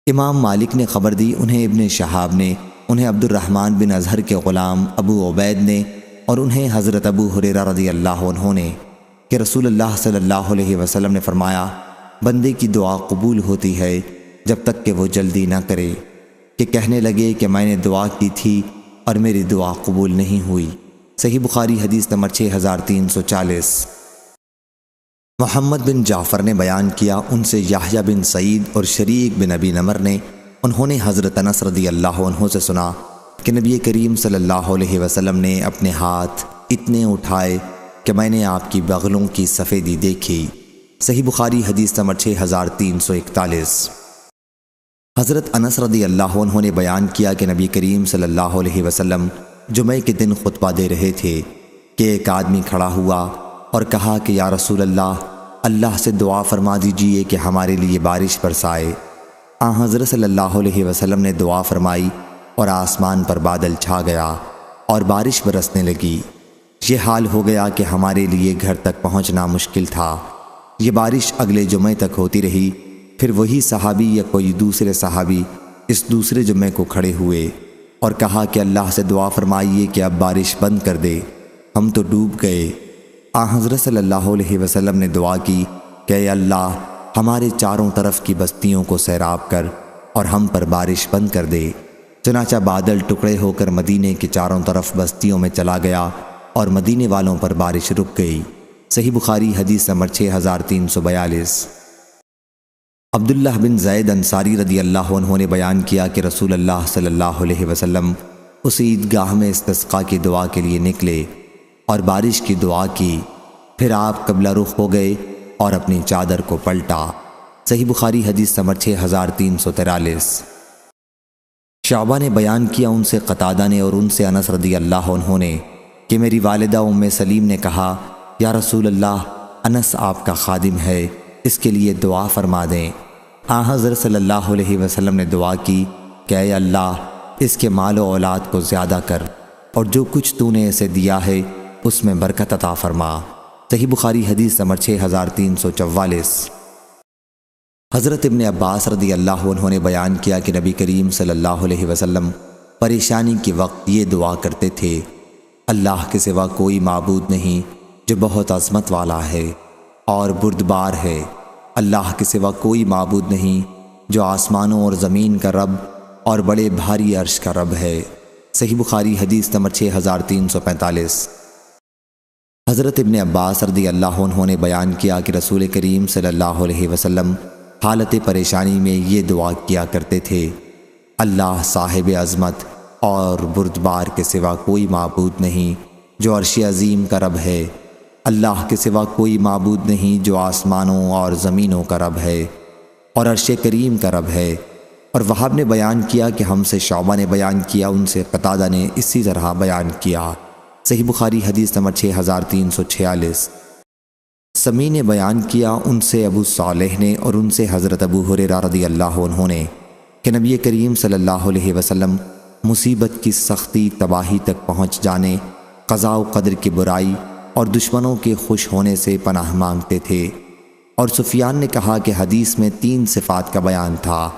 امام مالک نے خبر دی، انہیں ابن شہاب نے، انہیں عبد الرحمن بن اظہر کے غلام ابو عبید نے، اور انہیں حضرت ابو ہریرہ رضی اللہ عنہ نے، کہ رسول اللہ صلی اللہ علیہ وسلم نے فرمایا، بندے کی دعا قبول ہوتی ہے جب تک کہ وہ جلدی نہ کرے کہ کہنے لگے کہ میں نے دعا کی تھی اور میری دعا قبول نہیں ہوئی۔ صحیح بخاری حدیث نمبر 6340۔ محمد بن جعفر نے بیان کیا، ان سے یحییٰ بن سعید اور شریک بن ابی نمر نے، انہوں نے حضرت انس رضی اللہ عنہ سے سنا کہ نبی کریم صلی اللہ علیہ وسلم نے اپنے ہاتھ اتنے اٹھائے کہ میں نے آپ کی بغلوں کی سفیدی دیکھی۔ صحیح بخاری حدیث نمبر 6341۔ حضرت انس رضی اللہ عنہ نے بیان کیا کہ نبی کریم صلی اللہ علیہ وسلم جمعے کے دن خطبہ دے رہے تھے کہ ایک آدمی کھڑا ہوا اور کہا کہ یا رسول اللہ، اللہ سے دعا فرما دیجئے کہ ہمارے لیے بارش برسائے۔ حضرت صلی اللہ علیہ وسلم نے دعا فرمائی اور آسمان پر بادل چھا گیا اور بارش برسنے لگی۔ یہ حال ہو گیا کہ ہمارے لیے گھر تک پہنچنا مشکل تھا۔ یہ بارش اگلے جمعے تک ہوتی رہی، پھر وہی صحابی یا کوئی دوسرے صحابی اس دوسرے جمعے کو کھڑے ہوئے اور کہا کہ اللہ سے دعا فرمائیے کہ اب بارش بند کر دے، ہم تو ڈوب گئے۔ حضرت صلی اللہ علیہ وسلم نے دعا کی کہ اے اللہ ہمارے چاروں طرف کی بستیوں کو سیراب کر اور ہم پر بارش بند کر دے۔ چنانچہ بادل ٹکڑے ہو کر مدینے کے چاروں طرف بستیوں میں چلا گیا اور مدینے والوں پر بارش رک گئی۔ صحیح بخاری حدیث نمبر 6342۔ عبداللہ بن زید انصاری رضی اللہ عنہ نے بیان کیا کہ رسول اللہ صلی اللہ علیہ وسلم اس عیدگاہ میں استسقاء کی دعا کے لیے نکلے اور بارش کی دعا کی، پھر آپ قبلہ رخ ہو گئے اور اپنی چادر کو پلٹا۔ صحیح بخاری حدیث نمبر 6343۔ شعبہ نے بیان کیا، ان سے قتادہ نے اور ان سے انس رضی اللہ عنہ نے، کہ میری والدہ ام سلیم نے کہا یا رسول اللہ، انس آپ کا خادم ہے، اس کے لیے دعا فرما دیں۔ حضرت صلی اللہ علیہ وسلم نے دعا کی کہ اے اللہ اس کے مال و اولاد کو زیادہ کر، اور جو کچھ تو نے اسے دیا ہے اس میں برکت عطا فرما۔ صحیح بخاری حدیث نمبر 6344۔ حضرت ابن عباس رضی اللہ عنہ نے بیان کیا کہ نبی کریم صلی اللہ علیہ وسلم پریشانی کے وقت یہ دعا کرتے تھے، اللہ کے سوا کوئی معبود نہیں جو بہت عظمت والا ہے اور بردبار ہے، اللہ کے سوا کوئی معبود نہیں جو آسمانوں اور زمین کا رب اور بڑے بھاری عرش کا رب ہے۔ صحیح بخاری حدیث نمبر 6345۔ حضرت ابن عباس رضی اللہ عنہ نے بیان کیا کہ رسول کریم صلی اللہ علیہ وسلم حالت پریشانی میں یہ دعا کیا کرتے تھے: اللہ صاحب عظمت اور بردبار کے سوا کوئی معبود نہیں جو عرش عظیم کا رب ہے، اللہ کے سوا کوئی معبود نہیں جو آسمانوں اور زمینوں کا رب ہے اور عرش کریم کا رب ہے۔ اور وہاب نے بیان کیا کہ ہم سے شعبہ نے بیان کیا، ان سے قتادہ نے اسی طرح بیان کیا۔ صحیح بخاری حدیث نمبر 6346۔ سمی نے بیان کیا، ان سے ابو صالح نے اور ان سے حضرت ابو ہریرہ رضی اللہ عنہ نے کہ نبی کریم صلی اللہ علیہ وسلم مصیبت کی سختی، تباہی تک پہنچ جانے، قضاء و قدر کی برائی اور دشمنوں کے خوش ہونے سے پناہ مانگتے تھے۔ اور سفیان نے کہا کہ حدیث میں 3 صفات کا بیان تھا،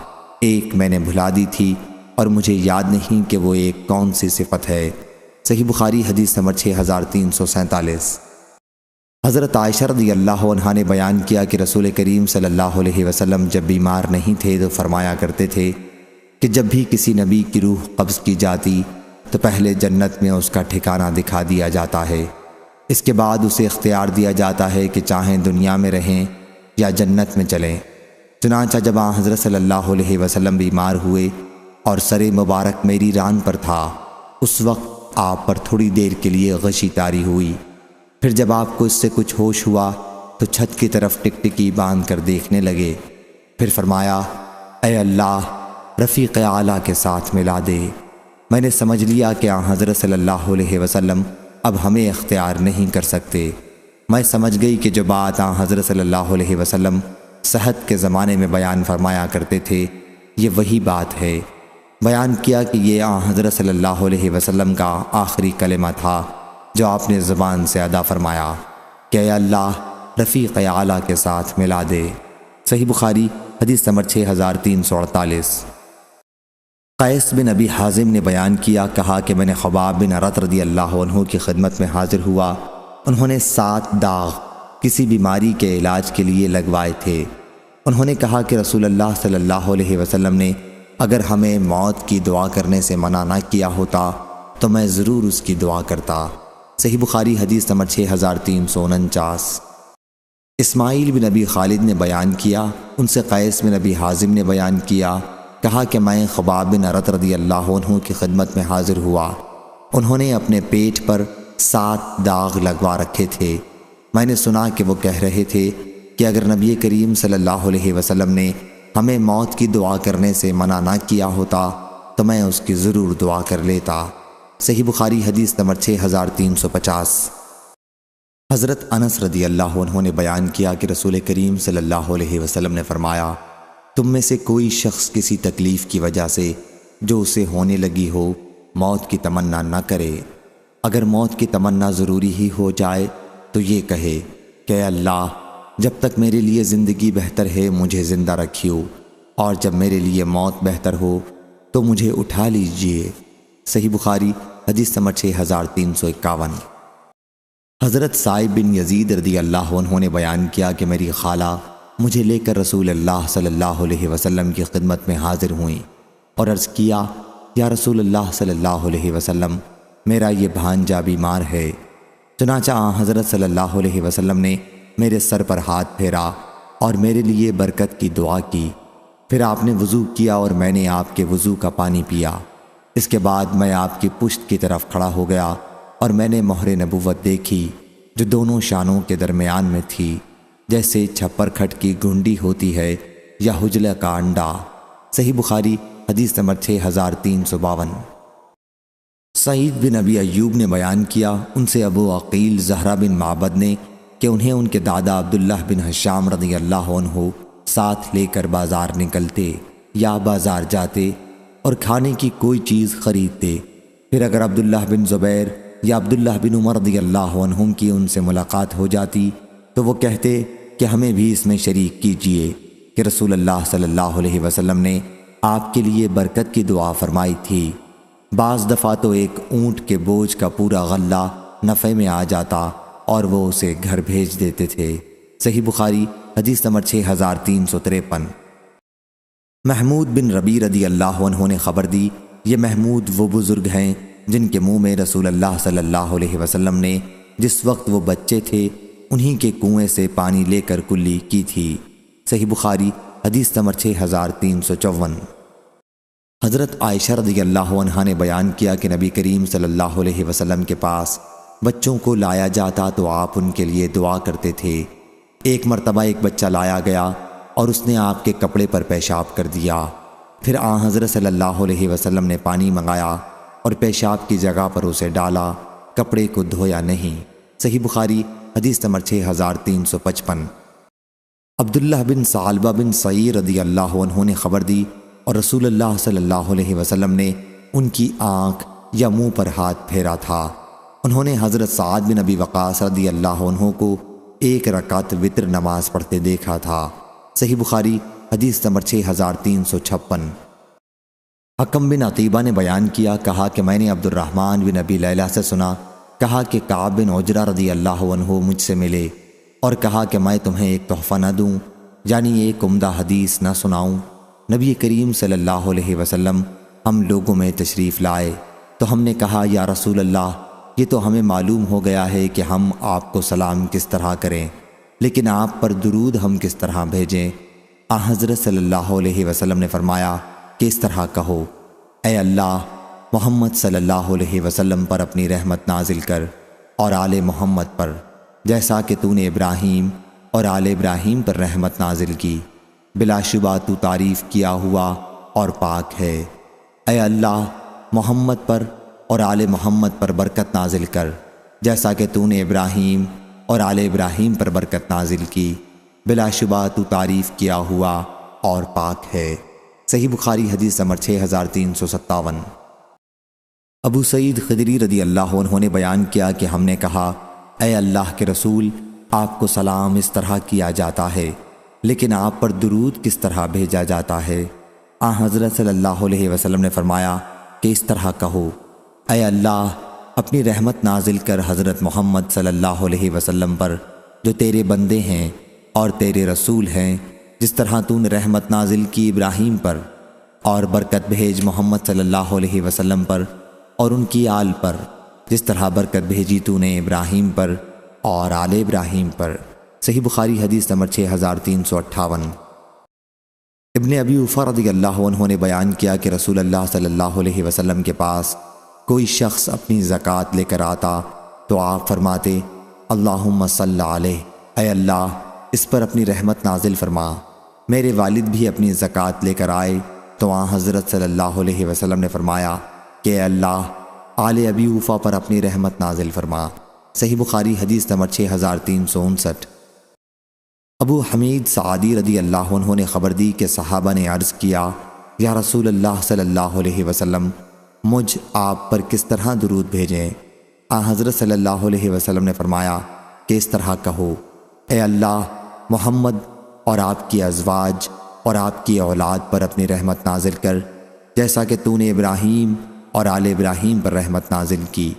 ایک میں نے بھلا دی تھی اور مجھے یاد نہیں کہ وہ ایک کون سی صفت ہے۔ صحیح بخاری حدیث نمبر 6347۔ حضرت عائشہ رضی اللہ عنہا نے بیان کیا کہ رسول کریم صلی اللہ علیہ وسلم جب بیمار نہیں تھے تو فرمایا کرتے تھے کہ جب بھی کسی نبی کی روح قبض کی جاتی تو پہلے جنت میں اس کا ٹھکانہ دکھا دیا جاتا ہے، اس کے بعد اسے اختیار دیا جاتا ہے کہ چاہیں دنیا میں رہیں یا جنت میں چلیں۔ چنانچہ جب حضرت صلی اللہ علیہ وسلم بیمار ہوئے اور سر مبارک میری ران پر تھا، اس وقت آپ پر تھوڑی دیر کے لیے غشی طاری ہوئی، پھر جب آپ کو اس سے کچھ ہوش ہوا تو چھت کی طرف ٹکٹکی باندھ کر دیکھنے لگے، پھر فرمایا: اے اللہ، رفیق اعلیٰ کے ساتھ ملا دے۔ میں نے سمجھ لیا کہ حضرت صلی اللہ علیہ وسلم اب ہمیں اختیار نہیں کر سکتے۔ میں سمجھ گئی کہ جو بات حضرت صلی اللہ علیہ وسلم صحت کے زمانے میں بیان فرمایا کرتے تھے یہ وہی بات ہے۔ بیان کیا کہ یہ حضرت صلی اللہ علیہ وسلم کا آخری کلمہ تھا جو آپ نے زبان سے ادا فرمایا کہ اے اللہ، رفیق اعلیٰ کے ساتھ ملا دے۔ صحیح بخاری حدیث نمبر 6348۔ قیس بن ابی حازم نے بیان کیا، کہا کہ میں نے خباب بن ارت رضی اللہ عنہ کی خدمت میں حاضر ہوا۔ انہوں نے 7 داغ کسی بیماری کے علاج کے لیے لگوائے تھے۔ انہوں نے کہا کہ رسول اللہ صلی اللہ علیہ وسلم نے اگر ہمیں موت کی دعا کرنے سے منع نہ کیا ہوتا تو میں ضرور اس کی دعا کرتا۔ صحیح بخاری حدیث نمبر 6349۔ اسماعیل بن ابی خالد نے بیان کیا، ان سے قیس بن ابی حازم نے بیان کیا، کہا کہ میں خباب بن ارت رضی اللہ عنہ کی خدمت میں حاضر ہوا۔ انہوں نے اپنے پیٹ پر 7 داغ لگوا رکھے تھے۔ میں نے سنا کہ وہ کہہ رہے تھے کہ اگر نبی کریم صلی اللہ علیہ وسلم نے ہمیں موت کی دعا کرنے سے منع نہ کیا ہوتا تو میں اس کی ضرور دعا کر لیتا۔ صحیح بخاری حدیث نمبر 6350۔ حضرت انس رضی اللہ عنہ نے بیان کیا کہ رسول کریم صلی اللہ علیہ وسلم نے فرمایا: تم میں سے کوئی شخص کسی تکلیف کی وجہ سے جو اسے ہونے لگی ہو موت کی تمنا نہ کرے۔ اگر موت کی تمنا ضروری ہی ہو جائے تو یہ کہے کہ اے اللہ، جب تک میرے لیے زندگی بہتر ہے مجھے زندہ رکھیو، اور جب میرے لیے موت بہتر ہو تو مجھے اٹھا لیجئے۔ صحیح بخاری حدیث نمبر 6351۔ حضرت صائب بن یزید رضی اللہ عنہ نے بیان کیا کہ میری خالہ مجھے لے کر رسول اللہ صلی اللہ علیہ وسلم کی خدمت میں حاضر ہوئیں اور عرض کیا: یا رسول اللہ صلی اللہ علیہ وسلم، میرا یہ بھانجا بیمار ہے۔ چنانچہ حضرت صلی اللہ علیہ وسلم نے میرے سر پر ہاتھ پھیرا اور میرے لیے برکت کی دعا کی، پھر آپ نے وضو کیا اور میں نے آپ کے وضو کا پانی پیا۔ اس کے بعد میں آپ کی پشت کی طرف کھڑا ہو گیا اور میں نے مہر نبوت دیکھی جو دونوں شانوں کے درمیان میں تھی، جیسے چھپر کھٹ کی گھنڈی ہوتی ہے یا حجلہ کا انڈا۔ صحیح بخاری حدیث نمبر 6352۔ سعید بن ابی ایوب نے بیان کیا، ان سے ابو عقیل زہرہ بن معبد نے کہ انہیں ان کے دادا عبداللہ بن حشام رضی اللہ عنہ ساتھ لے کر بازار نکلتے یا بازار جاتے اور کھانے کی کوئی چیز خریدتے، پھر اگر عبداللہ بن زبیر یا عبداللہ بن عمر رضی اللہ عنہم کی ان سے ملاقات ہو جاتی تو وہ کہتے کہ ہمیں بھی اس میں شریک کیجیے کہ رسول اللہ صلی اللہ علیہ وسلم نے آپ کے لیے برکت کی دعا فرمائی تھی۔ بعض دفعہ تو ایک اونٹ کے بوجھ کا پورا غلہ نفع میں آ جاتا اور وہ اسے گھر بھیج دیتے تھے۔ صحیح بخاری حدیث نمبر 6353۔ محمود بن ربیع رضی اللہ عنہ نے خبر دی، یہ محمود وہ بزرگ ہیں جن کے منہ میں رسول اللہ صلی اللہ علیہ وسلم نے جس وقت وہ بچے تھے انہی کے کنویں سے پانی لے کر کلی کی تھی۔ صحیح بخاری حدیث نمبر 6354۔ حضرت عائشہ رضی اللہ عنہا نے بیان کیا کہ نبی کریم صلی اللہ علیہ وسلم کے پاس بچوں کو لایا جاتا تو آپ ان کے لیے دعا کرتے تھے۔ ایک مرتبہ ایک بچہ لایا گیا اور اس نے آپ کے کپڑے پر پیشاب کر دیا۔ پھر آن حضرت صلی اللہ علیہ وسلم نے پانی منگایا اور پیشاب کی جگہ پر اسے ڈالا، کپڑے کو دھویا نہیں۔ صحیح بخاری حدیث نمبر 6355۔ عبداللہ بن ثعلبہ بن سعید رضی اللہ عنہ نے خبر دی اور رسول اللہ صلی اللہ علیہ وسلم نے ان کی آنکھ یا منہ پر ہاتھ پھیرا تھا۔ انہوں نے حضرت سعد بن ابی وقاص رضی اللہ عنہ کو 1 رکعت وتر نماز پڑھتے دیکھا تھا۔ صحیح بخاری حدیث نمبر 6356۔ حکم بن عتیبہ نے بیان کیا، کہا کہ میں نے عبد الرحمن بن ابی لیلہ سے سنا، کہا کہ کعب بن عجرہ رضی اللہ عنہ مجھ سے ملے اور کہا کہ میں تمہیں ایک تحفہ نہ دوں، یعنی ایک عمدہ حدیث نہ سناؤں۔ نبی کریم صلی اللہ علیہ وسلم ہم لوگوں میں تشریف لائے تو ہم نے کہا یا رسول اللہ، یہ تو ہمیں معلوم ہو گیا ہے کہ ہم آپ کو سلام کس طرح کریں، لیکن آپ پر درود ہم کس طرح بھیجیں؟ حضرت صلی اللہ علیہ وسلم نے فرمایا کہ اس طرح کہو، اے اللہ، محمد صلی اللہ علیہ وسلم پر اپنی رحمت نازل کر اور آل محمد پر، جیسا کہ تو نے ابراہیم اور آل ابراہیم پر رحمت نازل کی، بلا شبہ تو تعریف کیا ہوا اور پاک ہے۔ اے اللہ، محمد پر اور آل محمد پر برکت نازل کر، جیسا کہ تو نے ابراہیم اور آل ابراہیم پر برکت نازل کی، بلا شبہ تو تعریف کیا ہوا اور پاک ہے۔ صحیح بخاری حدیث نمبر 6357۔ ابو سعید خدری رضی اللہ عنہ نے بیان کیا کہ ہم نے کہا، اے اللہ کے رسول، آپ کو سلام اس طرح کیا جاتا ہے، لیکن آپ پر درود کس طرح بھیجا جاتا ہے؟ حضرت صلی اللہ علیہ وسلم نے فرمایا کہ اس طرح کہو، اے اللہ، اپنی رحمت نازل کر حضرت محمد صلی اللہ علیہ وسلم پر جو تیرے بندے ہیں اور تیرے رسول ہیں، جس طرح تو نے رحمت نازل کی ابراہیم پر، اور برکت بھیج محمد صلی اللہ علیہ وسلم پر اور ان کی آل پر، جس طرح برکت بھیجی تو نے ابراہیم پر اور آل ابراہیم پر۔ صحیح بخاری حدیث نمبر 6358۔ ابن ابی اوفا رضی اللہ عنہ نے بیان کیا کہ رسول اللہ صلی اللہ علیہ وسلم کے پاس کوئی شخص اپنی زکوٰۃ لے کر آتا تو آپ فرماتے، اللہم صلی علیہ، اے اللہ، اس پر اپنی رحمت نازل فرما۔ میرے والد بھی اپنی زکوٰۃ لے کر آئے تو حضرت صلی اللہ علیہ وسلم نے فرمایا کہ اے اللہ، آل ابی اوفا پر اپنی رحمت نازل فرما۔ صحیح بخاری حدیث نمبر 6359۔ ابو حمید سعدی رضی اللہ عنہ نے خبر دی کہ صحابہ نے عرض کیا، یا رسول اللہ صلی اللہ علیہ وسلم، مجھ آپ پر کس طرح درود بھیجیں؟ حضرت صلی اللہ علیہ وسلم نے فرمایا کہ اس طرح کہو، اے اللہ، محمد اور آپ کی ازواج اور آپ کی اولاد پر اپنی رحمت نازل کر، جیسا کہ تو نے ابراہیم اور آل ابراہیم پر رحمت نازل کی،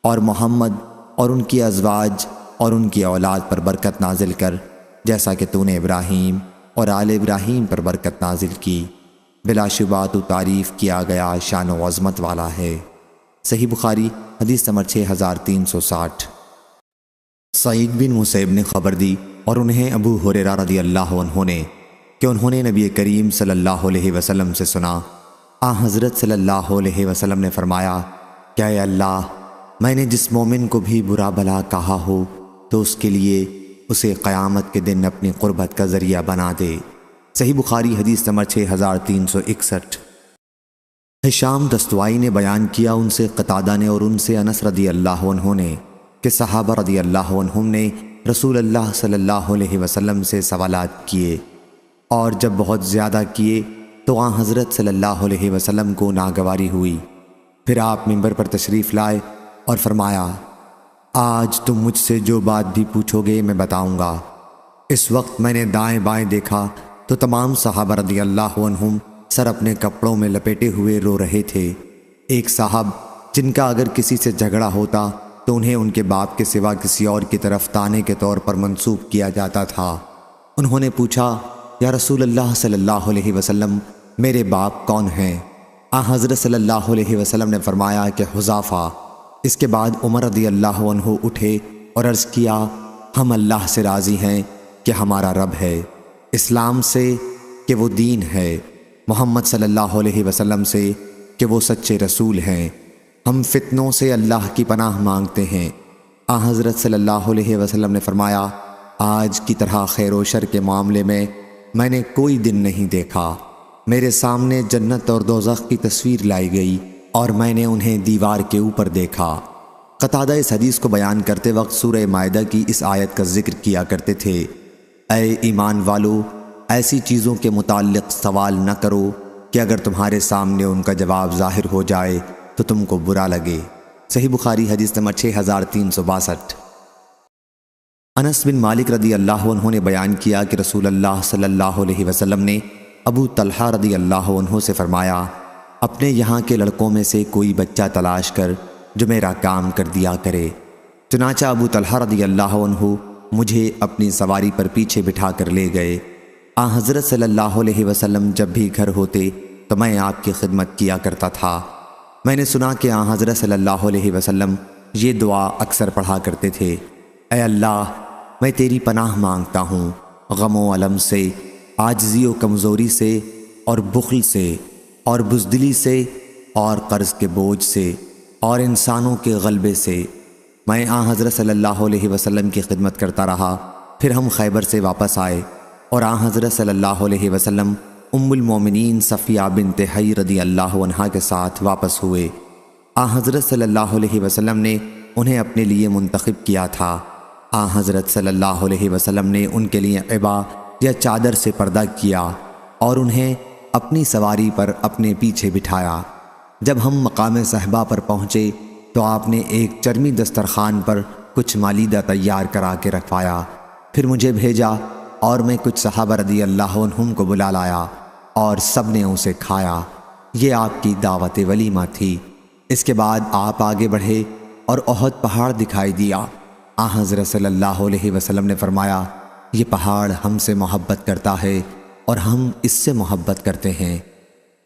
اور محمد اور ان کی ازواج اور ان کی اولاد پر برکت نازل کر، جیسا کہ تو نے ابراہیم اور آل ابراہیم پر برکت نازل کی، بلا شبہ تو تعریف کیا گیا شان و عظمت والا ہے۔ صحیح بخاری حدیث نمبر 6360۔ سعید بن مسیب نے خبر دی اور انہیں ابو ہریرہ رضی اللہ عنہ نے کہ انہوں نے نبی کریم صلی اللہ علیہ وسلم سے سنا، حضرت صلی اللہ علیہ وسلم نے فرمایا کہ اے اللہ، میں نے جس مومن کو بھی برا بھلا کہا ہو تو اس کے لیے اسے قیامت کے دن اپنی قربت کا ذریعہ بنا دے۔ صحیح بخاری حدیث نمبر 6361۔ ہشام دستوائی نے بیان کیا، ان سے قتادہ نے اور ان سے انس رضی اللہ عنہ نے کہ صحابہ رضی اللہ عنہم نے رسول اللہ صلی اللہ علیہ وسلم سے سوالات کیے، اور جب بہت زیادہ کیے تو حضرت صلی اللہ علیہ وسلم کو ناگواری ہوئی۔ پھر آپ منبر پر تشریف لائے اور فرمایا، آج تم مجھ سے جو بات بھی پوچھو گے میں بتاؤں گا۔ اس وقت میں نے دائیں بائیں دیکھا تو تمام صحابہ رضی اللہ عنہم سر اپنے کپڑوں میں لپیٹے ہوئے رو رہے تھے۔ ایک صاحب جن کا اگر کسی سے جھگڑا ہوتا تو انہیں ان کے باپ کے سوا کسی اور کی طرف تانے کے طور پر منسوب کیا جاتا تھا۔ انہوں نے پوچھا، یا رسول اللہ صلی اللہ علیہ وسلم، میرے باپ کون ہیں؟ حضرت صلی اللہ علیہ وسلم نے فرمایا کہ حذافہ۔ اس کے بعد عمر رضی اللہ عنہ اٹھے اور عرض کیا، ہم اللہ سے راضی ہیں کہ ہمارا رب ہے، اسلام سے کہ وہ دین ہے، محمد صلی اللہ علیہ وسلم سے کہ وہ سچے رسول ہیں۔ ہم فتنوں سے اللہ کی پناہ مانگتے ہیں۔ حضرت صلی اللہ علیہ وسلم نے فرمایا، آج کی طرح خیر و شر کے معاملے میں نے کوئی دن نہیں دیکھا۔ میرے سامنے جنت اور دوزخ کی تصویر لائی گئی اور میں نے انہیں دیوار کے اوپر دیکھا۔ قتادہ اس حدیث کو بیان کرتے وقت سورہ مائدہ کی اس آیت کا ذکر کیا کرتے تھے، اے ایمان والو، ایسی چیزوں کے متعلق سوال نہ کرو کہ اگر تمہارے سامنے ان کا جواب ظاہر ہو جائے تو تم کو برا لگے۔ صحیح بخاری حدیث نمبر 6362۔ انس بن مالک رضی اللہ عنہ نے بیان کیا کہ رسول اللہ صلی اللہ علیہ وسلم نے ابو طلحہ رضی اللہ عنہ سے فرمایا، اپنے یہاں کے لڑکوں میں سے کوئی بچہ تلاش کر جو میرا کام کر دیا کرے۔ چنانچہ ابو طلحہ رضی اللہ عنہ مجھے اپنی سواری پر پیچھے بٹھا کر لے گئے۔ حضرت صلی اللہ علیہ وسلم جب بھی گھر ہوتے تو میں آپ کی خدمت کیا کرتا تھا۔ میں نے سنا کہ حضرت صلی اللہ علیہ وسلم یہ دعا اکثر پڑھا کرتے تھے، اے اللہ، میں تیری پناہ مانگتا ہوں غم و الم سے، عاجزی و کمزوری سے، اور بخل سے، اور بزدلی سے، اور قرض کے بوجھ سے، اور انسانوں کے غلبے سے۔ میں حضرت صلی اللہ علیہ وسلم کی خدمت کرتا رہا۔ پھر ہم خیبر سے واپس آئے اور حضرت صلی اللہ علیہ وسلم ام المومنین صفیہ بنت حی رضی اللہ عنہا کے ساتھ واپس ہوئے۔ حضرت صلی اللہ علیہ وسلم نے انہیں اپنے لیے منتخب کیا تھا۔ حضرت صلی اللہ علیہ وسلم نے ان کے لیے عبا یا چادر سے پردہ کیا اور انہیں اپنی سواری پر اپنے پیچھے بٹھایا۔ جب ہم مقام صحبہ پر پہنچے تو آپ نے ایک چرمی دسترخوان پر کچھ مالیدہ تیار کرا کے رکھوایا، پھر مجھے بھیجا اور میں کچھ صحابہ رضی اللہ عنہم کو بلا لایا اور سب نے اسے کھایا۔ یہ آپ کی دعوت ولیمہ تھی۔ اس کے بعد آپ آگے بڑھے اور احد پہاڑ دکھائی دیا۔ حضرت صلی اللہ علیہ وسلم نے فرمایا، یہ پہاڑ ہم سے محبت کرتا ہے اور ہم اس سے محبت کرتے ہیں۔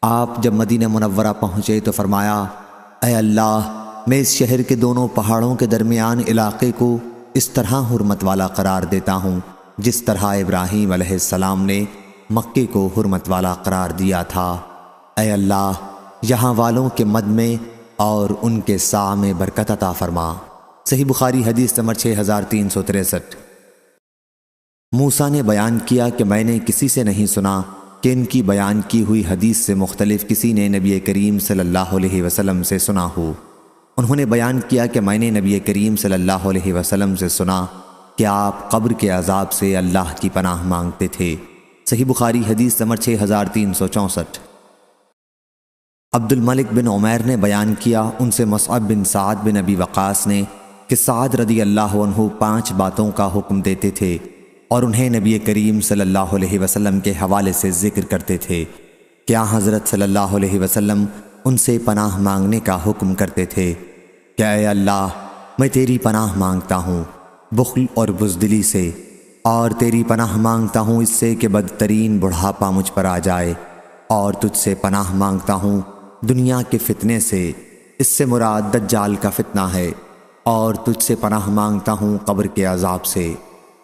آپ جب مدینہ منورہ پہنچے تو فرمایا، اے اللہ، میں اس شہر کے دونوں پہاڑوں کے درمیان علاقے کو اس طرح حرمت والا قرار دیتا ہوں جس طرح ابراہیم علیہ السلام نے مکے کو حرمت والا قرار دیا تھا۔ اے اللہ، یہاں والوں کے مد میں اور ان کے سا میں برکت عطا فرما۔ صحیح بخاری حدیث نمبر 6363۔ موسیٰ نے بیان کیا کہ میں نے کسی سے نہیں سنا کہ ان کی بیان کی ہوئی حدیث سے مختلف کسی نے نبی کریم صلی اللہ علیہ وسلم سے سنا ہو۔ انہوں نے بیان کیا کہ میں نے نبی کریم صلی اللہ علیہ وسلم سے سنا کہ آپ قبر کے عذاب سے اللہ کی پناہ مانگتے تھے۔ صحیح بخاری حدیث نمبر 6364۔ عبد الملک بن عمیر نے بیان کیا، ان سے مصعب بن سعد بن ابی وقاص نے کہ سعد رضی اللہ عنہ 5 باتوں کا حکم دیتے تھے اور انہیں نبی کریم صلی اللہ علیہ وسلم کے حوالے سے ذکر کرتے تھے۔ کیا حضرت صلی اللہ علیہ وسلم ان سے پناہ مانگنے کا حکم کرتے تھے کہ اے اللہ، میں تیری پناہ مانگتا ہوں بخل اور بزدلی سے، اور تیری پناہ مانگتا ہوں اس سے کہ بدترین بڑھاپا مجھ پر آ جائے، اور تجھ سے پناہ مانگتا ہوں دنیا کے فتنے سے، اس سے مراد دجال کا فتنہ ہے، اور تجھ سے پناہ مانگتا ہوں قبر کے عذاب سے۔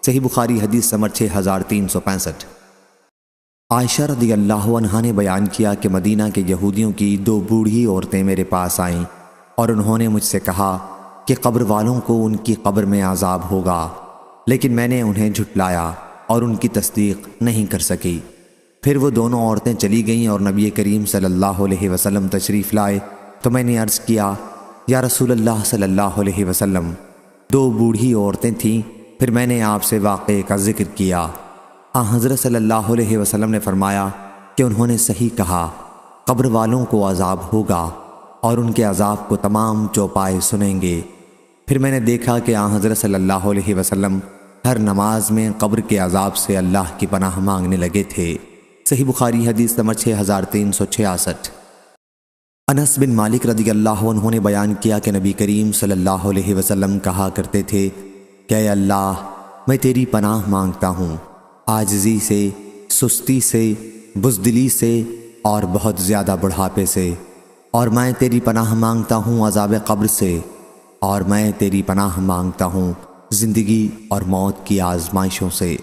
صحیح بخاری حدیث نمبر 6365۔ عائشہ رضی اللہ عنہا نے بیان کیا کہ مدینہ کے یہودیوں کی 2 بوڑھی عورتیں میرے پاس آئیں اور انہوں نے مجھ سے کہا کہ قبر والوں کو ان کی قبر میں عذاب ہوگا، لیکن میں نے انہیں جھٹلایا اور ان کی تصدیق نہیں کر سکی۔ پھر وہ دونوں عورتیں چلی گئیں اور نبی کریم صلی اللہ علیہ وسلم تشریف لائے تو میں نے عرض کیا، یا رسول اللہ صلی اللہ علیہ وسلم، 2 بوڑھی عورتیں تھیں۔ پھر میں نے آپ سے واقعے کا ذکر کیا۔ حضرت صلی اللہ علیہ وسلم نے فرمایا کہ انہوں نے صحیح کہا، قبر والوں کو عذاب ہوگا اور ان کے عذاب کو تمام چوپائے سنیں گے۔ پھر میں نے دیکھا کہ حضرت صلی اللہ علیہ وسلم ہر نماز میں قبر کے عذاب سے اللہ کی پناہ مانگنے لگے تھے۔ صحیح بخاری حدیث نمبر 6366۔ انس بن مالک رضی اللہ عنہ نے بیان کیا کہ نبی کریم صلی اللہ علیہ وسلم کہا کرتے تھے کہ اے اللہ، میں تیری پناہ مانگتا ہوں عاجزی سے، سستی سے، بزدلی سے اور بہت زیادہ بڑھاپے سے، اور میں تیری پناہ مانگتا ہوں عذاب قبر سے، اور میں تیری پناہ مانگتا ہوں زندگی اور موت کی آزمائشوں سے۔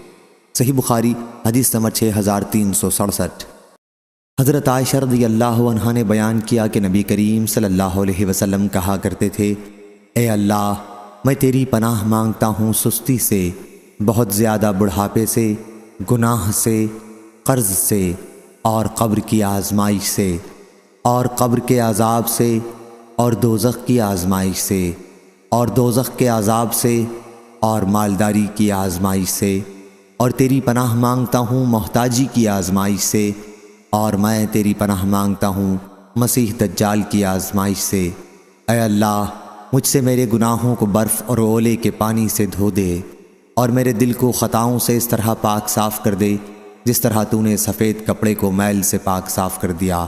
صحیح بخاری حدیث نمبر 6367۔ حضرت عائشہ رضی اللہ عنہا نے بیان کیا کہ نبی کریم صلی اللہ علیہ وسلم کہا کرتے تھے، اے اللہ، میں تیری پناہ مانگتا ہوں سستی سے، بہت زیادہ بڑھاپے سے، گناہ سے، قرض سے، اور قبر کی آزمائش سے، اور قبر کے عذاب سے، اور دوزخ کی آزمائش سے، اور دوزخ کے عذاب سے، اور مالداری کی آزمائش سے، اور تیری پناہ مانگتا ہوں محتاجی کی آزمائش سے، اور میں تیری پناہ مانگتا ہوں مسیح دجال کی آزمائش سے۔ اے اللہ، مجھ سے میرے گناہوں کو برف اور اولے کے پانی سے دھو دے، اور میرے دل کو خطاؤں سے اس طرح پاک صاف کر دے جس طرح تو نے سفید کپڑے کو میل سے پاک صاف کر دیا،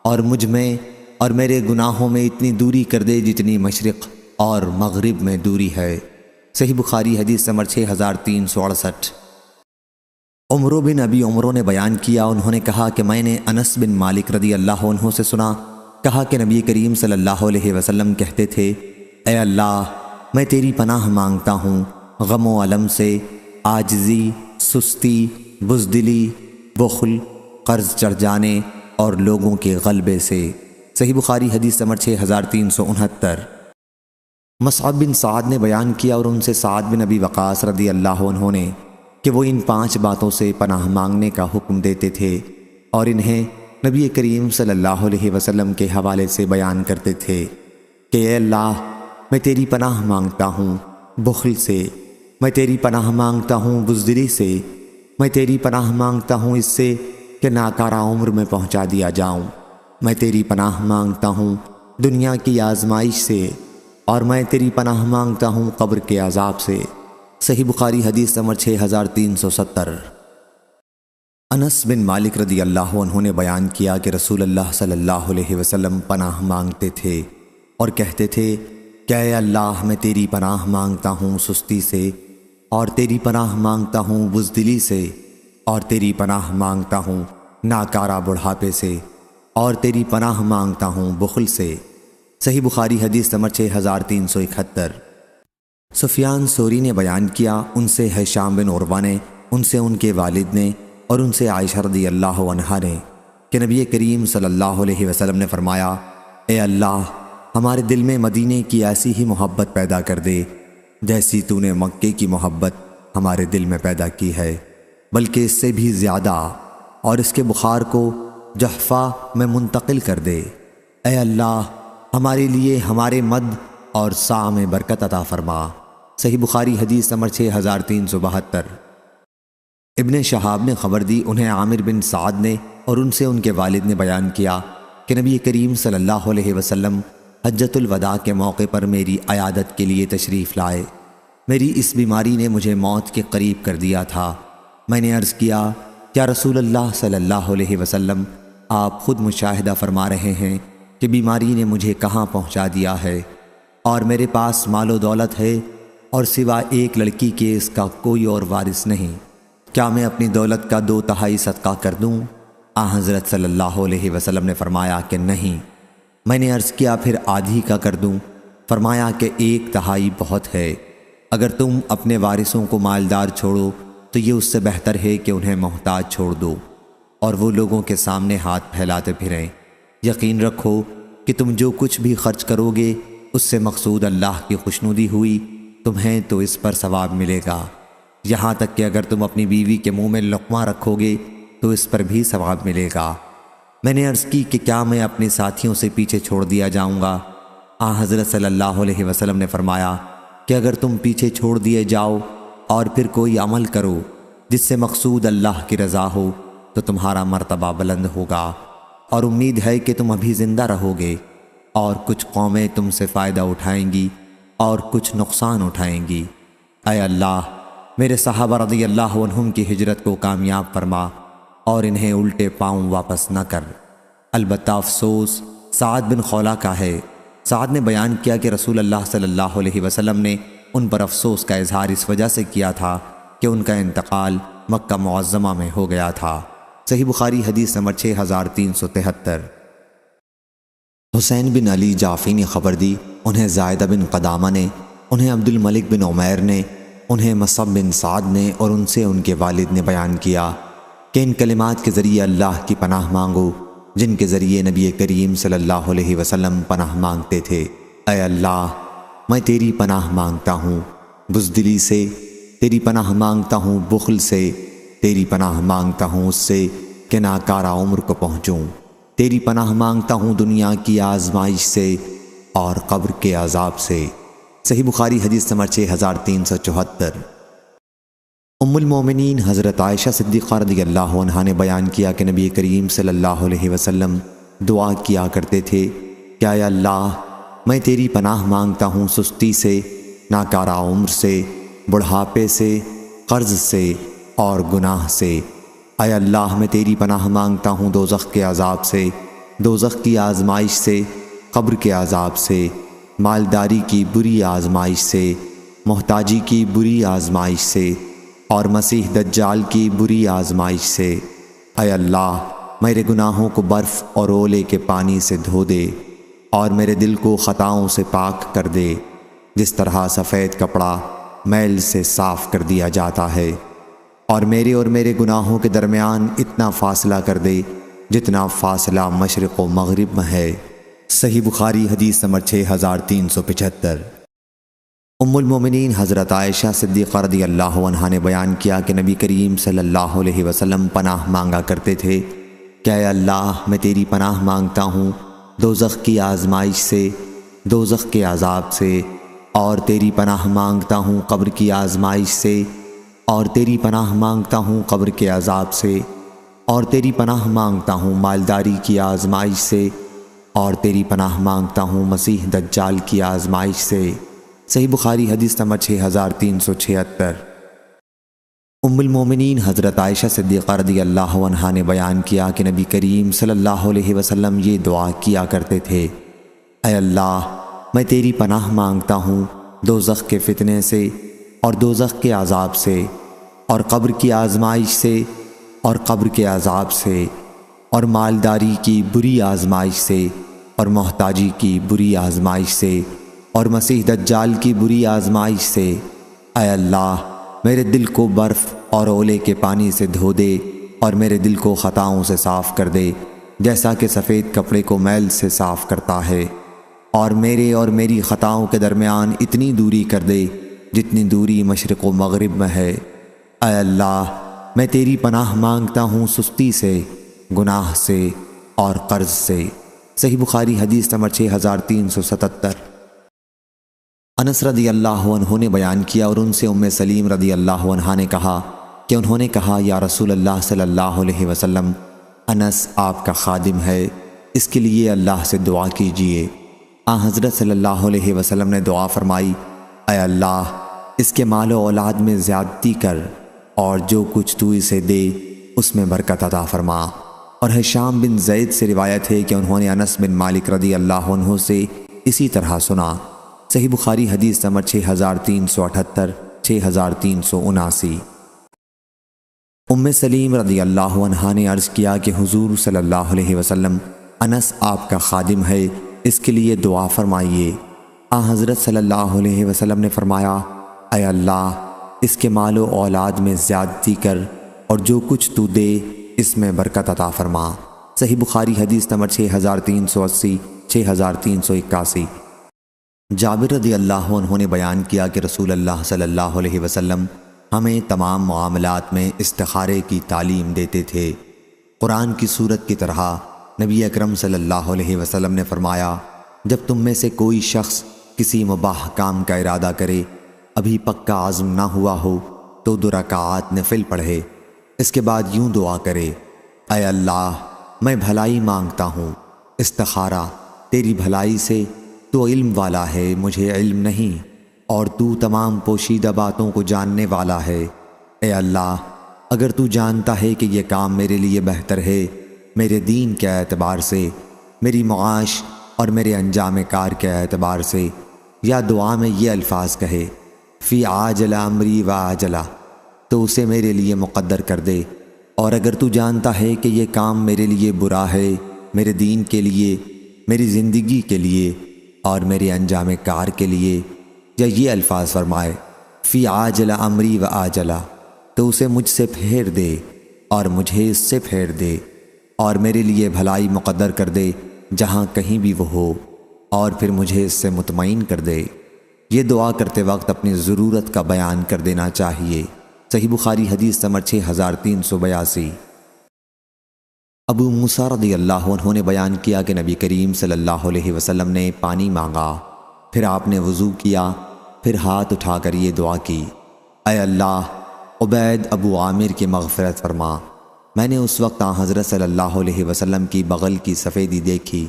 اور مجھ میں اور میرے گناہوں میں اتنی دوری کر دے جتنی مشرق اور مغرب میں دوری ہے۔ صحیح بخاری حدیث نمبر 6368۔ عمرو بن ابی عمرو نے بیان کیا، انہوں نے کہا کہ میں نے انس بن مالک رضی اللہ عنہ سے سنا، کہا کہ نبی کریم صلی اللہ علیہ وسلم کہتے تھے، اے اللہ، میں تیری پناہ مانگتا ہوں غم و الم سے، عاجزی، سستی، بزدلی، بخل، قرض چڑھ جانے اور لوگوں کے غلبے سے۔ صحیح بخاری حدیث نمبر 6369۔ مصعب بن سعد نے بیان کیا اور ان سے سعد بن ابی وقاص رضی اللہ عنہ نے کہ وہ ان 5 باتوں سے پناہ مانگنے کا حکم دیتے تھے، اور انہیں نبی کریم صلی اللہ علیہ وسلم کے حوالے سے بیان کرتے تھے کہ اے اللہ، میں تیری پناہ مانگتا ہوں بخل سے، میں تیری پناہ مانگتا ہوں بزدلی سے، میں تیری پناہ مانگتا ہوں اس سے کہ ناکارہ عمر میں پہنچا دیا جاؤں، میں تیری پناہ مانگتا ہوں دنیا کی آزمائش سے، اور میں تیری پناہ مانگتا ہوں قبر کے عذاب سے۔ صحیح بخاری حدیث نمبر 6370۔ انس بن مالک رضی اللہ عنہ نے بیان کیا کہ رسول اللہ صلی اللہ علیہ وسلم پناہ مانگتے تھے اور کہتے تھے کہ اے اللہ، میں تیری پناہ مانگتا ہوں سستی سے، اور تیری پناہ مانگتا ہوں بزدلی سے، اور تیری پناہ مانگتا ہوں ناکارہ بڑھاپے سے، اور تیری پناہ مانگتا ہوں بخل سے۔ صحیح بخاری حدیث نمبر 6371۔ سفیان ثوری نے بیان کیا، ان سے ہشام بن عروہ نے، ان سے ان کے والد نے، اور ان سے عائشہ رضی اللہ عنہا نے کہ نبی کریم صلی اللہ علیہ وسلم نے فرمایا، اے اللہ، ہمارے دل میں مدینے کی ایسی ہی محبت پیدا کر دے جیسی تو نے مکے کی محبت ہمارے دل میں پیدا کی ہے، بلکہ اس سے بھی زیادہ، اور اس کے بخار کو جحفہ میں منتقل کر دے۔ اے اللہ، ہمارے لیے ہمارے مد اور سا میں برکت عطا فرما۔ صحیح بخاری حدیث نمبر 6372۔ ابن شہاب نے خبر دی، انہیں عامر بن سعد نے اور ان سے ان کے والد نے بیان کیا کہ نبی کریم صلی اللہ علیہ وسلم حجۃ الوداع کے موقع پر میری عیادت کے لیے تشریف لائے۔ میری اس بیماری نے مجھے موت کے قریب کر دیا تھا۔ میں نے عرض کیا، کیا رسول اللہ صلی اللہ علیہ وسلم آپ خود مشاہدہ فرما رہے ہیں کہ بیماری نے مجھے کہاں پہنچا دیا ہے، اور میرے پاس مال و دولت ہے، اور سوا ایک لڑکی کے اس کا کوئی اور وارث نہیں، کیا میں اپنی دولت کا 2/3 صدقہ کر دوں؟ حضرت صلی اللہ علیہ وسلم نے فرمایا کہ نہیں۔ میں نے عرض کیا، پھر آدھی کا کر دوں؟ فرمایا کہ 1/3 بہت ہے۔ اگر تم اپنے وارثوں کو مالدار چھوڑو تو یہ اس سے بہتر ہے کہ انہیں محتاج چھوڑ دو اور وہ لوگوں کے سامنے ہاتھ پھیلاتے پھریں۔ یقین رکھو کہ تم جو کچھ بھی خرچ کرو گے اس سے مقصود اللہ کی خوشنودی ہوئی، تمہیں تو اس پر ثواب ملے گا، یہاں تک کہ اگر تم اپنی بیوی کے منہ میں لقمہ رکھو گے تو اس پر بھی ثواب ملے گا۔ میں نے عرض کی کہ کیا میں اپنے ساتھیوں سے پیچھے چھوڑ دیا جاؤں گا؟ حضرت صلی اللہ علیہ وسلم نے فرمایا کہ اگر تم پیچھے چھوڑ دیے جاؤ اور پھر کوئی عمل کرو جس سے مقصود اللہ کی رضا ہو تو تمہارا مرتبہ بلند ہوگا، اور امید ہے کہ تم ابھی زندہ رہو گے، اور کچھ قومیں تم سے فائدہ اٹھائیں گی اور کچھ نقصان اٹھائیں گی۔ اے اللہ، میرے صحابہ رضی اللہ عنہم کی ہجرت کو کامیاب فرما اور انہیں الٹے پاؤں واپس نہ کر۔ البتہ افسوس سعد بن خولہ کا ہے۔ سعد نے بیان کیا کہ رسول اللہ صلی اللہ علیہ وسلم نے ان پر افسوس کا اظہار اس وجہ سے کیا تھا کہ ان کا انتقال مکہ معظمہ میں ہو گیا تھا۔ صحیح بخاری حدیث نمبر 6373۔ حسین بن علی جعفی نے خبر دی، انہیں زائدہ بن قدامہ نے، انہیں عبد الملک بن عمیر نے، انہیں مصعب بن سعد نے اور ان سے ان کے والد نے بیان کیا کہ ان کلمات کے ذریعے اللہ کی پناہ مانگو جن کے ذریعے نبی کریم صلی اللہ علیہ وسلم پناہ مانگتے تھے۔ اے اللہ، میں تیری پناہ مانگتا ہوں بزدلی سے، تیری پناہ مانگتا ہوں بخل سے، تیری پناہ مانگتا ہوں اس سے کہ ناکارہ عمر کو پہنچوں، تیری پناہ مانگتا ہوں دنیا کی آزمائش سے اور قبر کے عذاب سے۔ صحیح بخاری حدیث نمبر 6374۔ ام المومنین حضرت عائشہ صدیقہ رضی اللہ عنہا نے بیان کیا کہ نبی کریم صلی اللہ علیہ وسلم دعا کیا کرتے تھے کہ اے اللہ، میں تیری پناہ مانگتا ہوں سستی سے، ناکارہ عمر سے، بڑھاپے سے، قرض سے اور گناہ سے۔ اے اللہ، میں تیری پناہ مانگتا ہوں دوزخ کے عذاب سے، دوزخ کی آزمائش سے، قبر کے عذاب سے، مالداری کی بری آزمائش سے، محتاجی کی بری آزمائش سے اور مسیح دجال کی بری آزمائش سے۔ اے اللہ، میرے گناہوں کو برف اور اولے کے پانی سے دھو دے اور میرے دل کو خطاؤں سے پاک کر دے، جس طرح سفید کپڑا میل سے صاف کر دیا جاتا ہے، اور میرے گناہوں کے درمیان اتنا فاصلہ کر دے جتنا فاصلہ مشرق و مغرب میں ہے۔ صحیح بخاری حدیث نمبر 6375۔ ام المومنین حضرت عائشہ صدیقہ رضی اللہ عنہا نے بیان کیا کہ نبی کریم صلی اللہ علیہ وسلم پناہ مانگا کرتے تھے کہ اے اللہ، میں تیری پناہ مانگتا ہوں دوزخ کی آزمائش سے، دوزخ کے عذاب سے، اور تیری پناہ مانگتا ہوں قبر کی آزمائش سے، اور تیری پناہ مانگتا ہوں قبر کے عذاب سے، اور تیری پناہ مانگتا ہوں مالداری کی آزمائش سے، اور تیری پناہ مانگتا ہوں مسیح دجال کی آزمائش سے۔ صحیح بخاری حدیث نمبر 6376۔ ام المومنین حضرت عائشہ صدیقہ رضی اللہ عنہا نے بیان کیا کہ نبی کریم صلی اللہ علیہ وسلم یہ دعا کیا کرتے تھے، اے اللہ، میں تیری پناہ مانگتا ہوں دوزخ کے فتنے سے اور دوزخ کے عذاب سے، اور قبر کی آزمائش سے اور قبر کے عذاب سے، اور مالداری کی بری آزمائش سے اور محتاجی کی بری آزمائش سے اور مسیح دجال کی بری آزمائش سے۔ اے اللہ، میرے دل کو برف اور اولے کے پانی سے دھو دے اور میرے دل کو خطاؤں سے صاف کر دے، جیسا کہ سفید کپڑے کو میل سے صاف کرتا ہے، اور میری خطاؤں کے درمیان اتنی دوری کر دے جتنی دوری مشرق و مغرب میں ہے۔ اے اللہ، میں تیری پناہ مانگتا ہوں سستی سے، گناہ سے اور قرض سے۔ صحیح بخاری حدیث نمبر 6377۔ انس رضی اللہ عنہ نے بیان کیا اور ان سے ام سلیم رضی اللہ عنہا نے کہا کہ انہوں نے کہا، یا رسول اللہ صلی اللہ علیہ وسلم، انس آپ کا خادم ہے، اس کے لیے اللہ سے دعا کیجئے۔ حضرت صلی اللہ علیہ وسلم نے دعا فرمائی، اے اللہ، اس کے مال و اولاد میں زیادتی کر اور جو کچھ تو اسے دے اس میں برکت عطا فرما۔ اور ہشام بن زید سے روایت ہے کہ انہوں نے انس بن مالک رضی اللہ عنہ سے اسی طرح سنا۔ صحیح بخاری حدیث نمبر 6378، 6379۔ ام سلیم رضی اللہ عنہا نے عرض کیا کہ حضور صلی اللہ علیہ وسلم، انس آپ کا خادم ہے، اس کے لیے دعا فرمائیے۔ حضرت صلی اللہ علیہ وسلم نے فرمایا، اے اللہ، اس کے مال و اولاد میں زیادتی کر اور جو کچھ تو دے اس میں برکت عطا فرما۔ صحیح بخاری حدیث نمبر 6380، 6381۔ جابر رضی اللہ عنہ نے بیان کیا کہ رسول اللہ صلی اللہ علیہ وسلم ہمیں تمام معاملات میں استخارے کی تعلیم دیتے تھے۔ قرآن کی سورت کی طرح نبی اکرم صلی اللہ علیہ وسلم نے فرمایا، جب تم میں سے کوئی شخص کسی مباح کام کا ارادہ کرے، ابھی پکا عزم نہ ہوا ہو، تو 2 رکعات نفل پڑھے، اس کے بعد یوں دعا کرے، اے اللہ، میں بھلائی مانگتا ہوں، استخارہ تیری بھلائی سے، تو علم والا ہے، مجھے علم نہیں، اور تو تمام پوشیدہ باتوں کو جاننے والا ہے۔ اے اللہ، اگر تو جانتا ہے کہ یہ کام میرے لیے بہتر ہے، میرے دین کے اعتبار سے، میری معاش اور میرے انجام کار کے اعتبار سے، یا دعا میں یہ الفاظ کہے، فی عاجل امری و عاجلہ، تو اسے میرے لیے مقدر کر دے۔ اور اگر تو جانتا ہے کہ یہ کام میرے لیے برا ہے، میرے دین کے لیے، میری زندگی کے لیے، اور میرے انجام کار کے لیے، یا یہ الفاظ فرمائے فی عاجل امری و آجلا، تو اسے مجھ سے پھیر دے اور مجھے اس سے پھیر دے، اور میرے لیے بھلائی مقدر کر دے جہاں کہیں بھی وہ ہو، اور پھر مجھے اس سے مطمئن کر دے۔ یہ دعا کرتے وقت اپنی ضرورت کا بیان کر دینا چاہیے۔ صحیح بخاری حدیث نمبر 6382۔ ابو موسیٰ رضی اللہ عنہ نے بیان کیا کہ نبی کریم صلی اللہ علیہ وسلم نے پانی مانگا، پھر آپ نے وضو کیا، پھر ہاتھ اٹھا کر یہ دعا کی، اے اللہ عبید ابو عامر کی مغفرت فرما۔ میں نے اس وقت حضرت صلی اللہ علیہ وسلم کی بغل کی سفیدی دیکھی،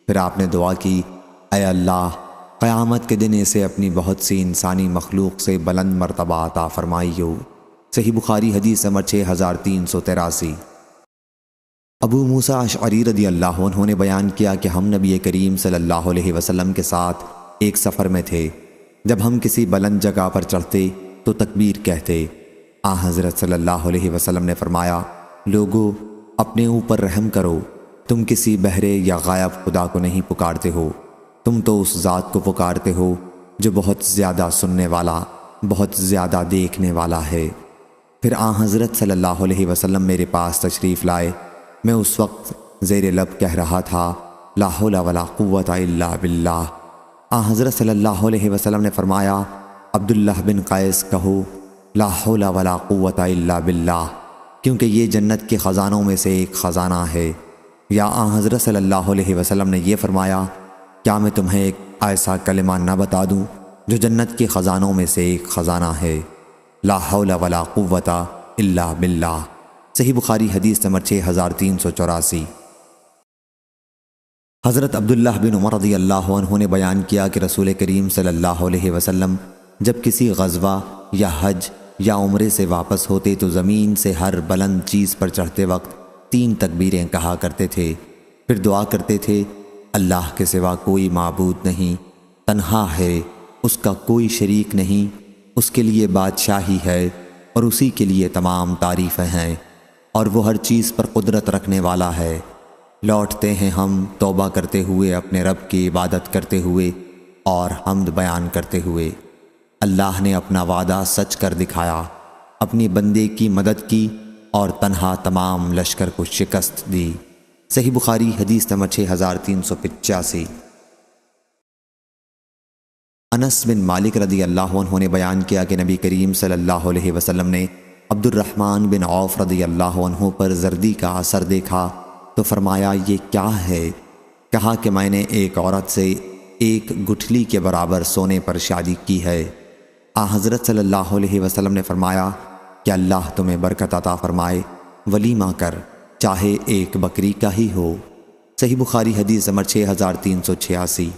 پھر آپ نے دعا کی، اے اللہ قیامت کے دن اسے اپنی بہت سی انسانی مخلوق سے بلند مرتبہ عطا فرمائیو۔ صحیح بخاری حدیث نمبر 6383۔ ابو موسیٰ اشعری رضی اللہ عنہ نے بیان کیا کہ ہم نبی کریم صلی اللہ علیہ وسلم کے ساتھ ایک سفر میں تھے۔ جب ہم کسی بلند جگہ پر چڑھتے تو تکبیر کہتے۔ حضرت صلی اللہ علیہ وسلم نے فرمایا، لوگو اپنے اوپر رحم کرو، تم کسی بہرے یا غائب خدا کو نہیں پکارتے ہو، تم تو اس ذات کو پکارتے ہو جو بہت زیادہ سننے والا، بہت زیادہ دیکھنے والا ہے۔ پھر حضرت صلی اللہ علیہ وسلم میرے پاس تشریف لائے۔ میں اس وقت زیر لب کہہ رہا تھا، لا حول ولا قوت الا باللہ۔ حضرت صلی اللہ علیہ وسلم نے فرمایا، عبداللہ بن قیس کہو، لا حول ولا قوت الا باللہ، کیونکہ یہ جنت کے خزانوں میں سے ایک خزانہ ہے۔ یا حضرت صلی اللہ علیہ وسلم نے یہ فرمایا، کیا میں تمہیں ایک ایسا کلمہ نہ بتا دوں جو جنت کے خزانوں میں سے ایک خزانہ ہے؟ لا حول ولا قوت الا باللہ۔ صحیح بخاری حدیث نمبر 6384۔ حضرت عبداللہ بن عمر رضی اللہ عنہ نے بیان کیا کہ رسول کریم صلی اللہ علیہ وسلم جب کسی غزوہ یا حج یا عمرے سے واپس ہوتے تو زمین سے ہر بلند چیز پر چڑھتے وقت 3 تکبیریں کہا کرتے تھے، پھر دعا کرتے تھے، اللہ کے سوا کوئی معبود نہیں، تنہا ہے، اس کا کوئی شریک نہیں، اس کے لیے بادشاہی ہے اور اسی کے لیے تمام تعریفیں ہیں، اور وہ ہر چیز پر قدرت رکھنے والا ہے۔ لوٹتے ہیں ہم توبہ کرتے ہوئے، اپنے رب کی عبادت کرتے ہوئے اور حمد بیان کرتے ہوئے۔ اللہ نے اپنا وعدہ سچ کر دکھایا، اپنی بندے کی مدد کی اور تنہا تمام لشکر کو شکست دی۔ صحیح بخاری حدیث نمبر 6385۔ انس بن مالک رضی اللہ عنہ نے بیان کیا کہ نبی کریم صلی اللہ علیہ وسلم نے عبد الرحمن بن عوف رضی اللہ عنہ پر زردی کا اثر دیکھا تو فرمایا، یہ کیا ہے؟ کہا کہ میں نے ایک عورت سے 1 گٹھلی کے برابر سونے پر شادی کی ہے۔ حضرت صلی اللہ علیہ وسلم نے فرمایا کہ اللہ تمہیں برکت عطا فرمائے، ولیمہ کر، چاہے 1 بکری کا ہی ہو۔ صحیح بخاری حدیث نمبر 6386۔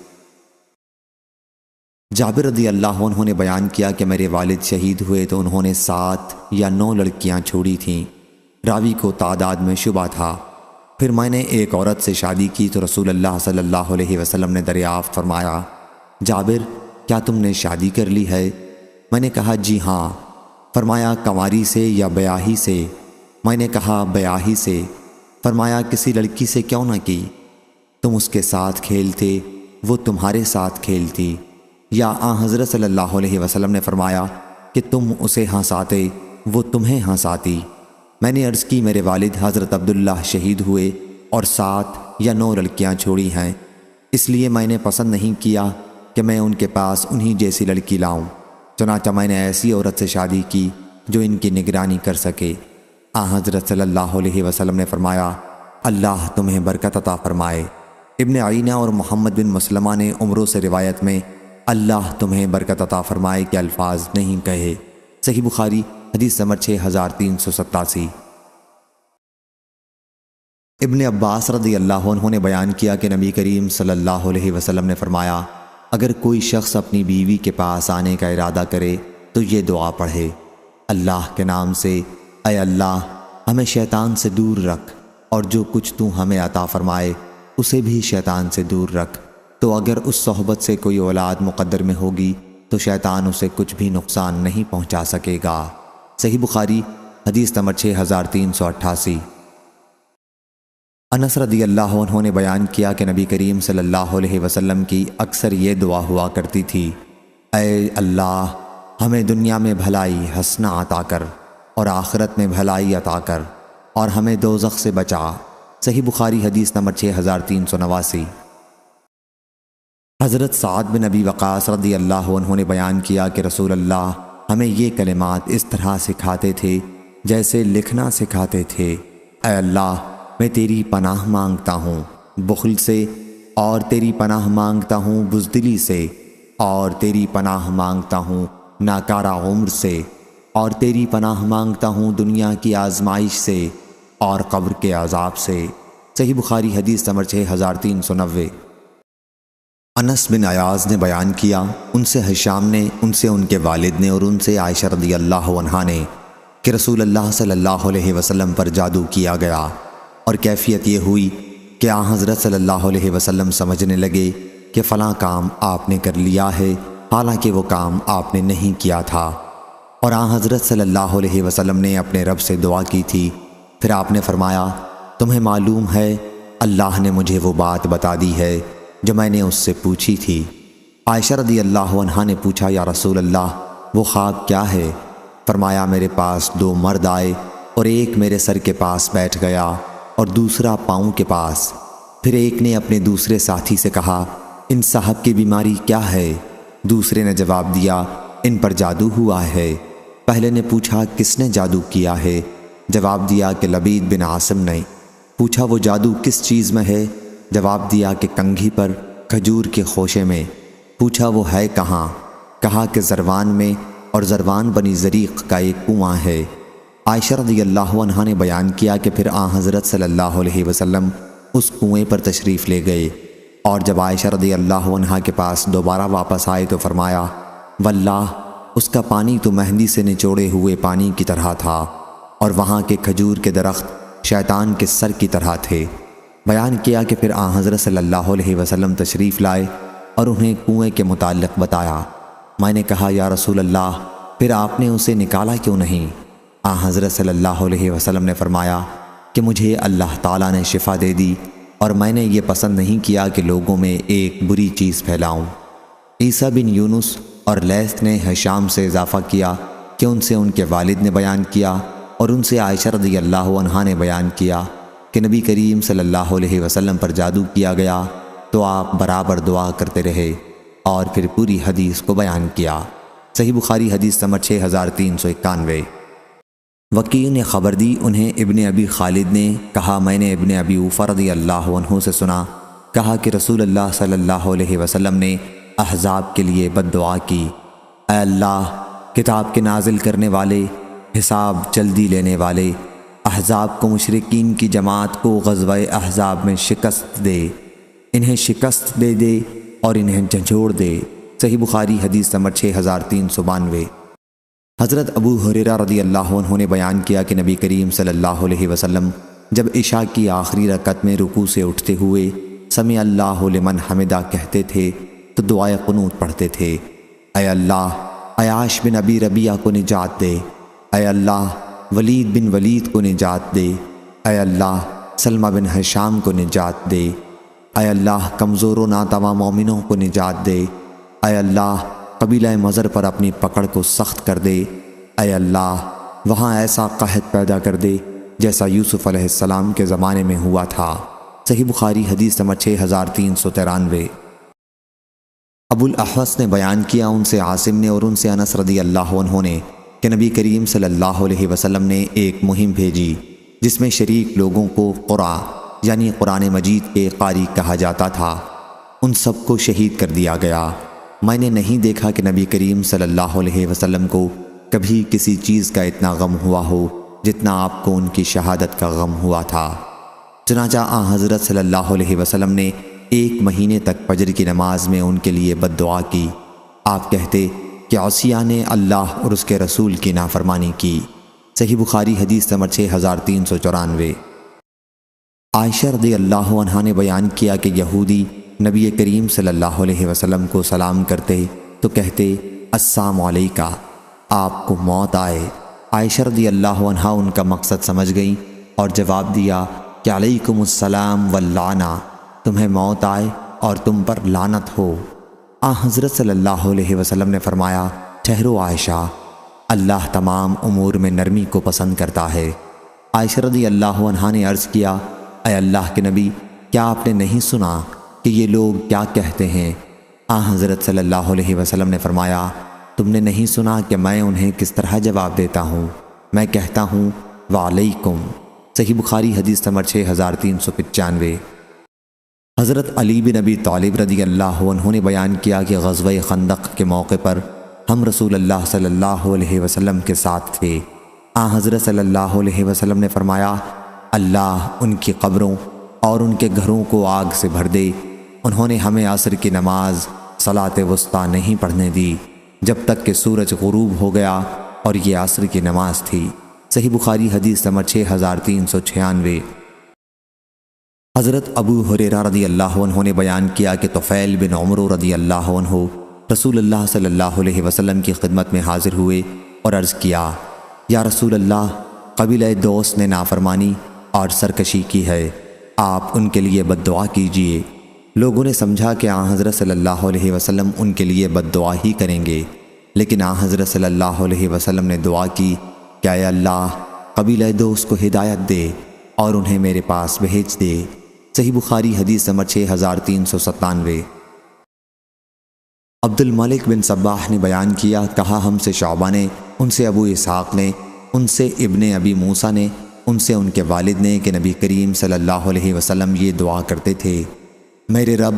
جابر رضی اللہ عنہ نے بیان کیا کہ میرے والد شہید ہوئے تو انہوں نے 7 یا 9 لڑکیاں چھوڑی تھیں، راوی کو تعداد میں شبہ تھا۔ پھر میں نے ایک عورت سے شادی کی تو رسول اللہ صلی اللہ علیہ وسلم نے دریافت فرمایا، جابر کیا تم نے شادی کر لی ہے؟ میں نے کہا جی ہاں۔ فرمایا کنواری سے یا بیاہی سے؟ میں نے کہا بیاہی سے۔ فرمایا کسی لڑکی سے کیوں نہ کی؟ تم اس کے ساتھ کھیلتے، وہ تمہارے ساتھ کھیلتی، یا حضرت صلی اللہ علیہ وسلم نے فرمایا کہ تم اسے ہنساتے، وہ تمہیں ہنساتی؟ میں نے عرض کی میرے والد حضرت عبداللہ شہید ہوئے اور 7 یا 9 لڑکیاں چھوڑی ہیں، اس لیے میں نے پسند نہیں کیا کہ میں ان کے پاس انہی جیسی لڑکی لاؤں، چنانچہ میں نے ایسی عورت سے شادی کی جو ان کی نگرانی کر سکے۔ حضرت صلی اللہ علیہ وسلم نے فرمایا، اللہ تمہیں برکت عطا فرمائے۔ ابن عینہ اور محمد بن مسلمہ نے عمروں سے روایت میں اللہ تمہیں برکت عطا فرمائے کے الفاظ نہیں کہے۔ صحیح بخاری حدیث نمبر 6387۔ ابن عباس رضی اللہ عنہ نے بیان کیا کہ نبی کریم صلی اللہ علیہ وسلم نے فرمایا، اگر کوئی شخص اپنی بیوی کے پاس آنے کا ارادہ کرے تو یہ دعا پڑھے، اللہ کے نام سے، اے اللہ ہمیں شیطان سے دور رکھ، اور جو کچھ تو ہمیں عطا فرمائے اسے بھی شیطان سے دور رکھ۔ تو اگر اس صحبت سے کوئی اولاد مقدر میں ہوگی تو شیطان اسے کچھ بھی نقصان نہیں پہنچا سکے گا۔ صحیح بخاری حدیث نمبر 6388۔ انس رضی اللہ عنہ نے بیان کیا کہ نبی کریم صلی اللہ علیہ وسلم کی اکثر یہ دعا ہوا کرتی تھی، اے اللہ ہمیں دنیا میں بھلائی حسنہ عطا کر اور آخرت میں بھلائی عطا کر اور ہمیں دوزخ سے بچا۔ صحیح بخاری حدیث نمبر 6389۔ حضرت سعد بن ابی وقاص رضی اللہ عنہ نے بیان کیا کہ رسول اللہ ہمیں یہ کلمات اس طرح سکھاتے تھے جیسے لکھنا سکھاتے تھے۔ اے اللہ میں تیری پناہ مانگتا ہوں بخل سے، اور تیری پناہ مانگتا ہوں بزدلی سے، اور تیری پناہ مانگتا ہوں ناکارہ عمر سے، اور تیری پناہ مانگتا ہوں دنیا کی آزمائش سے اور قبر کے عذاب سے۔ صحیح بخاری حدیث نمبر 6390۔ انس بن ایاز نے بیان کیا، ان سے ہشام نے، ان سے ان کے والد نے، اور ان سے عائشہ رضی اللہ عنہا نے کہ رسول اللہ صلی اللہ علیہ وسلم پر جادو کیا گیا، اور کیفیت یہ ہوئی کہ آن حضرت صلی اللہ علیہ وسلم سمجھنے لگے کہ فلاں کام آپ نے کر لیا ہے، حالانکہ وہ کام آپ نے نہیں کیا تھا، اور آن حضرت صلی اللہ علیہ وسلم نے اپنے رب سے دعا کی تھی۔ پھر آپ نے فرمایا، تمہیں معلوم ہے اللہ نے مجھے وہ بات بتا دی ہے جو میں نے اس سے پوچھی تھی۔ عائشہ رضی اللہ عنہا نے پوچھا، یا رسول اللہ وہ خواب کیا ہے؟ فرمایا، میرے پاس 2 مرد آئے، اور ایک میرے سر کے پاس بیٹھ گیا اور دوسرا پاؤں کے پاس۔ پھر ایک نے اپنے دوسرے ساتھی سے کہا، ان صاحب کی بیماری کیا ہے؟ دوسرے نے جواب دیا، ان پر جادو ہوا ہے۔ پہلے نے پوچھا، کس نے جادو کیا ہے؟ جواب دیا کہ لبید بن عاصم نے۔ پوچھا، وہ جادو کس چیز میں ہے؟ جواب دیا کہ کنگھی پر کھجور کے خوشے میں۔ پوچھا، وہ ہے کہاں؟ کہا کہ زروان میں، اور زروان بنی زریق کا ایک کنواں ہے۔ عائشہ رضی اللہ عنہا نے بیان کیا کہ پھر آن حضرت صلی اللہ علیہ وسلم اس کنویں پر تشریف لے گئے، اور جب عائشہ رضی اللہ عنہا کے پاس دوبارہ واپس آئے تو فرمایا، واللہ اس کا پانی تو مہندی سے نچوڑے ہوئے پانی کی طرح تھا، اور وہاں کے کھجور کے درخت شیطان کے سر کی طرح تھے۔ بیان کیا کہ پھر آن حضرت صلی اللہ علیہ وسلم تشریف لائے اور انہیں کنویں کے متعلق بتایا۔ میں نے کہا، یا رسول اللہ پھر آپ نے اسے نکالا کیوں نہیں؟ آن حضرت صلی اللہ علیہ وسلم نے فرمایا کہ مجھے اللہ تعالیٰ نے شفا دے دی، اور میں نے یہ پسند نہیں کیا کہ لوگوں میں ایک بری چیز پھیلاؤں۔ عیسیٰ بن یونس اور لیث نے ہشام سے اضافہ کیا کہ ان سے ان کے والد نے بیان کیا، اور ان سے عائشہ رضی اللہ عنہا نے بیان کیا کہ نبی کریم صلی اللہ علیہ وسلم پر جادو کیا گیا تو آپ برابر دعا کرتے رہے، اور پھر پوری حدیث کو بیان کیا۔ صحیح بخاری حدیث نمبر 6391۔ وکیع نے خبر دی، انہیں ابن ابی خالد نے کہا، میں نے ابن ابی اوفا رضی اللہ عنہ سے سنا، کہا کہ رسول اللہ صلی اللہ علیہ وسلم نے احزاب کے لیے بد دعا کی، اے اللہ کتاب کے نازل کرنے والے، حساب جلدی لینے والے، احزاب کو مشرکین کی جماعت کو غزوہ احزاب میں شکست دے، انہیں شکست دے دے اور انہیں جھنجھوڑ دے۔ صحیح بخاری حدیث نمبر 6392۔ حضرت ابو ہریرہ رضی اللہ عنہ نے بیان کیا کہ نبی کریم صلی اللہ علیہ وسلم جب عشاء کی آخری رکعت میں رکوع سے اٹھتے ہوئے سمع اللہ لمن حمدہ کہتے تھے تو دعائے قنوت پڑھتے تھے، اے اللہ عیاش بن ابی ربیعہ کو نجات دے، اے اللہ ولید بن ولید کو نجات دے، اے اللہ سلمہ بن ہشام کو نجات دے، اے اللہ کمزور و ناتواں مومنوں کو نجات دے، اے اللہ قبیلہ مضر پر اپنی پکڑ کو سخت کر دے، اے اللہ وہاں ایسا قحط پیدا کر دے جیسا یوسف علیہ السلام کے زمانے میں ہوا تھا۔ صحیح بخاری حدیث نمبر 6393۔ ابو الاحوص نے بیان کیا، ان سے عاصم نے اور ان سے انس رضی اللہ عنہ نے کہ نبی کریم صلی اللہ علیہ وسلم نے ایک مہم بھیجی جس میں شریک لوگوں کو قرآ یعنی قرآن مجید کے قاری کہا جاتا تھا، ان سب کو شہید کر دیا گیا۔ میں نے نہیں دیکھا کہ نبی کریم صلی اللہ علیہ وسلم کو کبھی کسی چیز کا اتنا غم ہوا ہو جتنا آپ کو ان کی شہادت کا غم ہوا تھا۔ چنانچہ آن حضرت صلی اللہ علیہ وسلم نے 1 مہینے تک فجر کی نماز میں ان کے لیے بد دعا کی۔ آپ کہتے کہ عصیہ نے اللہ اور اس کے رسول کی نافرمانی کی۔ صحیح بخاری حدیث نمبر 6394۔ عائشہ رضی اللہ عنہا نے بیان کیا کہ یہودی نبی کریم صلی اللہ علیہ وسلم کو سلام کرتے تو کہتے السلام علیکہ، آپ کو موت آئے۔ عائشہ رضی اللہ عنہا ان کا مقصد سمجھ گئیں اور جواب دیا کہ علیکم السلام واللعنہ، تمہیں موت آئے اور تم پر لعنت ہو۔ حضرت صلی اللہ علیہ وسلم نے فرمایا، ٹھہرو عائشہ، اللہ تمام امور میں نرمی کو پسند کرتا ہے۔ عائشہ رضی اللہ عنہا نے عرض کیا، اے اللہ کے نبی، کیا آپ نے نہیں سنا کہ یہ لوگ کیا کہتے ہیں؟ حضرت صلی اللہ علیہ وسلم نے فرمایا، تم نے نہیں سنا کہ میں انہیں کس طرح جواب دیتا ہوں؟ میں کہتا ہوں وعلیکم۔ صحیح بخاری حدیث نمبر 6395۔ حضرت علی بن ابی طالب رضی اللہ عنہ نے بیان کیا کہ غزوہ خندق کے موقع پر ہم رسول اللہ صلی اللہ علیہ وسلم کے ساتھ تھے۔ حضرت صلی اللہ علیہ وسلم نے فرمایا، اللہ ان کی قبروں اور ان کے گھروں کو آگ سے بھر دے، انہوں نے ہمیں عصر کی نماز صلاۃ وسطیٰ نہیں پڑھنے دی جب تک کہ سورج غروب ہو گیا، اور یہ عصر کی نماز تھی۔ صحیح بخاری حدیث نمبر 6396۔ حضرت ابو ہریرہ رضی اللہ عنہ نے بیان کیا کہ طفیل بن عمرو رضی اللہ عنہ رسول اللہ صلی اللہ علیہ وسلم کی خدمت میں حاضر ہوئے اور عرض کیا، یا رسول اللہ، قبیلہ دوس نے نافرمانی اور سرکشی کی ہے، آپ ان کے لیے بد دعا کیجئے۔ لوگوں نے سمجھا کہ حضرت صلی اللہ علیہ وسلم ان کے لیے بد دعا ہی کریں گے، لیکن حضرت صلی اللہ علیہ وسلم نے دعا کی کہ اے اللہ، قبیلہ دوس کو ہدایت دے اور انہیں میرے پاس بھیج دے۔ صحیح بخاری حدیث نمبر 6397۔ عبد الملک بن صباح نے بیان کیا، کہا ہم سے شعبہ نے، ان سے ابو اسحاق نے، ان سے ابن ابی موسیٰ نے، ان سے ان کے والد نے کہ نبی کریم صلی اللہ علیہ وسلم یہ دعا کرتے تھے، میرے رب،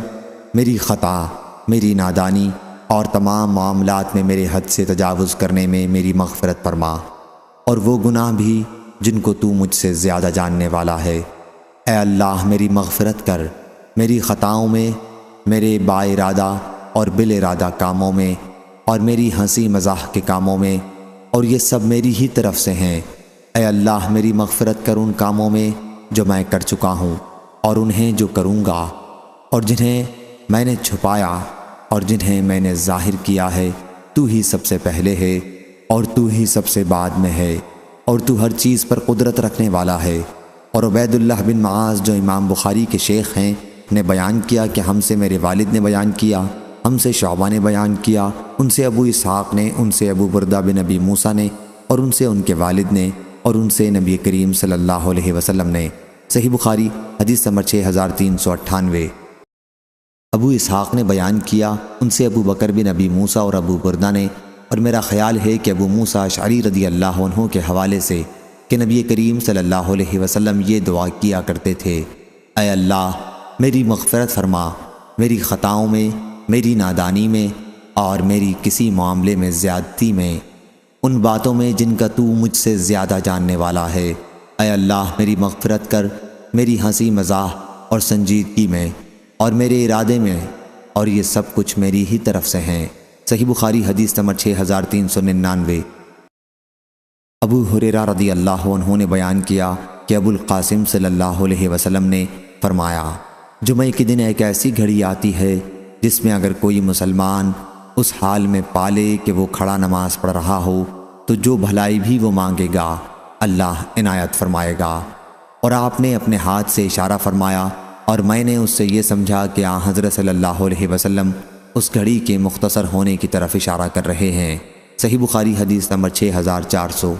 میری خطا، میری نادانی اور تمام معاملات میں میرے حد سے تجاوز کرنے میں میری مغفرت فرما، اور وہ گناہ بھی جن کو تو مجھ سے زیادہ جاننے والا ہے۔ اے اللہ، میری مغفرت کر، میری خطاؤں میں، میرے با ارادہ اور بال ارادہ کاموں میں، اور میری ہنسی مزاح کے کاموں میں، اور یہ سب میری ہی طرف سے ہیں۔ اے اللہ، میری مغفرت کر ان کاموں میں جو میں کر چکا ہوں، اور انہیں جو کروں گا، اور جنہیں میں نے چھپایا اور جنہیں میں نے ظاہر کیا ہے۔ تو ہی سب سے پہلے ہے اور تو ہی سب سے بعد میں ہے، اور تو ہر چیز پر قدرت رکھنے والا ہے۔ اور عبید اللہ بن معاذ جو امام بخاری کے شیخ ہیں نے بیان کیا کہ ہم سے میرے والد نے بیان کیا، ہم سے شعبہ نے بیان کیا، ان سے ابو اسحاق نے، ان سے ابو بردہ بن ابی موسیٰ نے، اور ان سے ان کے والد نے، اور ان سے نبی کریم صلی اللہ علیہ وسلم نے۔ صحیح بخاری حدیث نمبر 6398۔ ابو اسحاق نے بیان کیا، ان سے ابو بکر بن ابی موسیٰ اور ابو بردہ نے، اور میرا خیال ہے کہ ابو موسیٰ اشعری رضی اللہ عنہ کے حوالے سے کہ نبی کریم صلی اللہ علیہ وسلم یہ دعا کیا کرتے تھے، اے اللہ، میری مغفرت فرما، میری خطاؤں میں، میری نادانی میں، اور میری کسی معاملے میں زیادتی میں، ان باتوں میں جن کا تو مجھ سے زیادہ جاننے والا ہے۔ اے اللہ، میری مغفرت کر، میری ہنسی مزاح اور سنجیدگی میں، اور میرے ارادے میں، اور یہ سب کچھ میری ہی طرف سے ہیں۔ صحیح بخاری حدیث نمبر 6399۔ ابو ہریرہ رضی اللہ عنہ نے بیان کیا کہ ابو القاسم صلی اللہ علیہ وسلم نے فرمایا، جمعہ کے دن ایک ایسی گھڑی آتی ہے جس میں اگر کوئی مسلمان اس حال میں پالے کہ وہ کھڑا نماز پڑھ رہا ہو تو جو بھلائی بھی وہ مانگے گا اللہ عنایت فرمائے گا۔ اور آپ نے اپنے ہاتھ سے اشارہ فرمایا، اور میں نے اس سے یہ سمجھا کہ حضرت صلی اللہ علیہ وسلم اس گھڑی کے مختصر ہونے کی طرف اشارہ کر رہے ہیں۔ صحیح بخاری حدیث نمبر 6400۔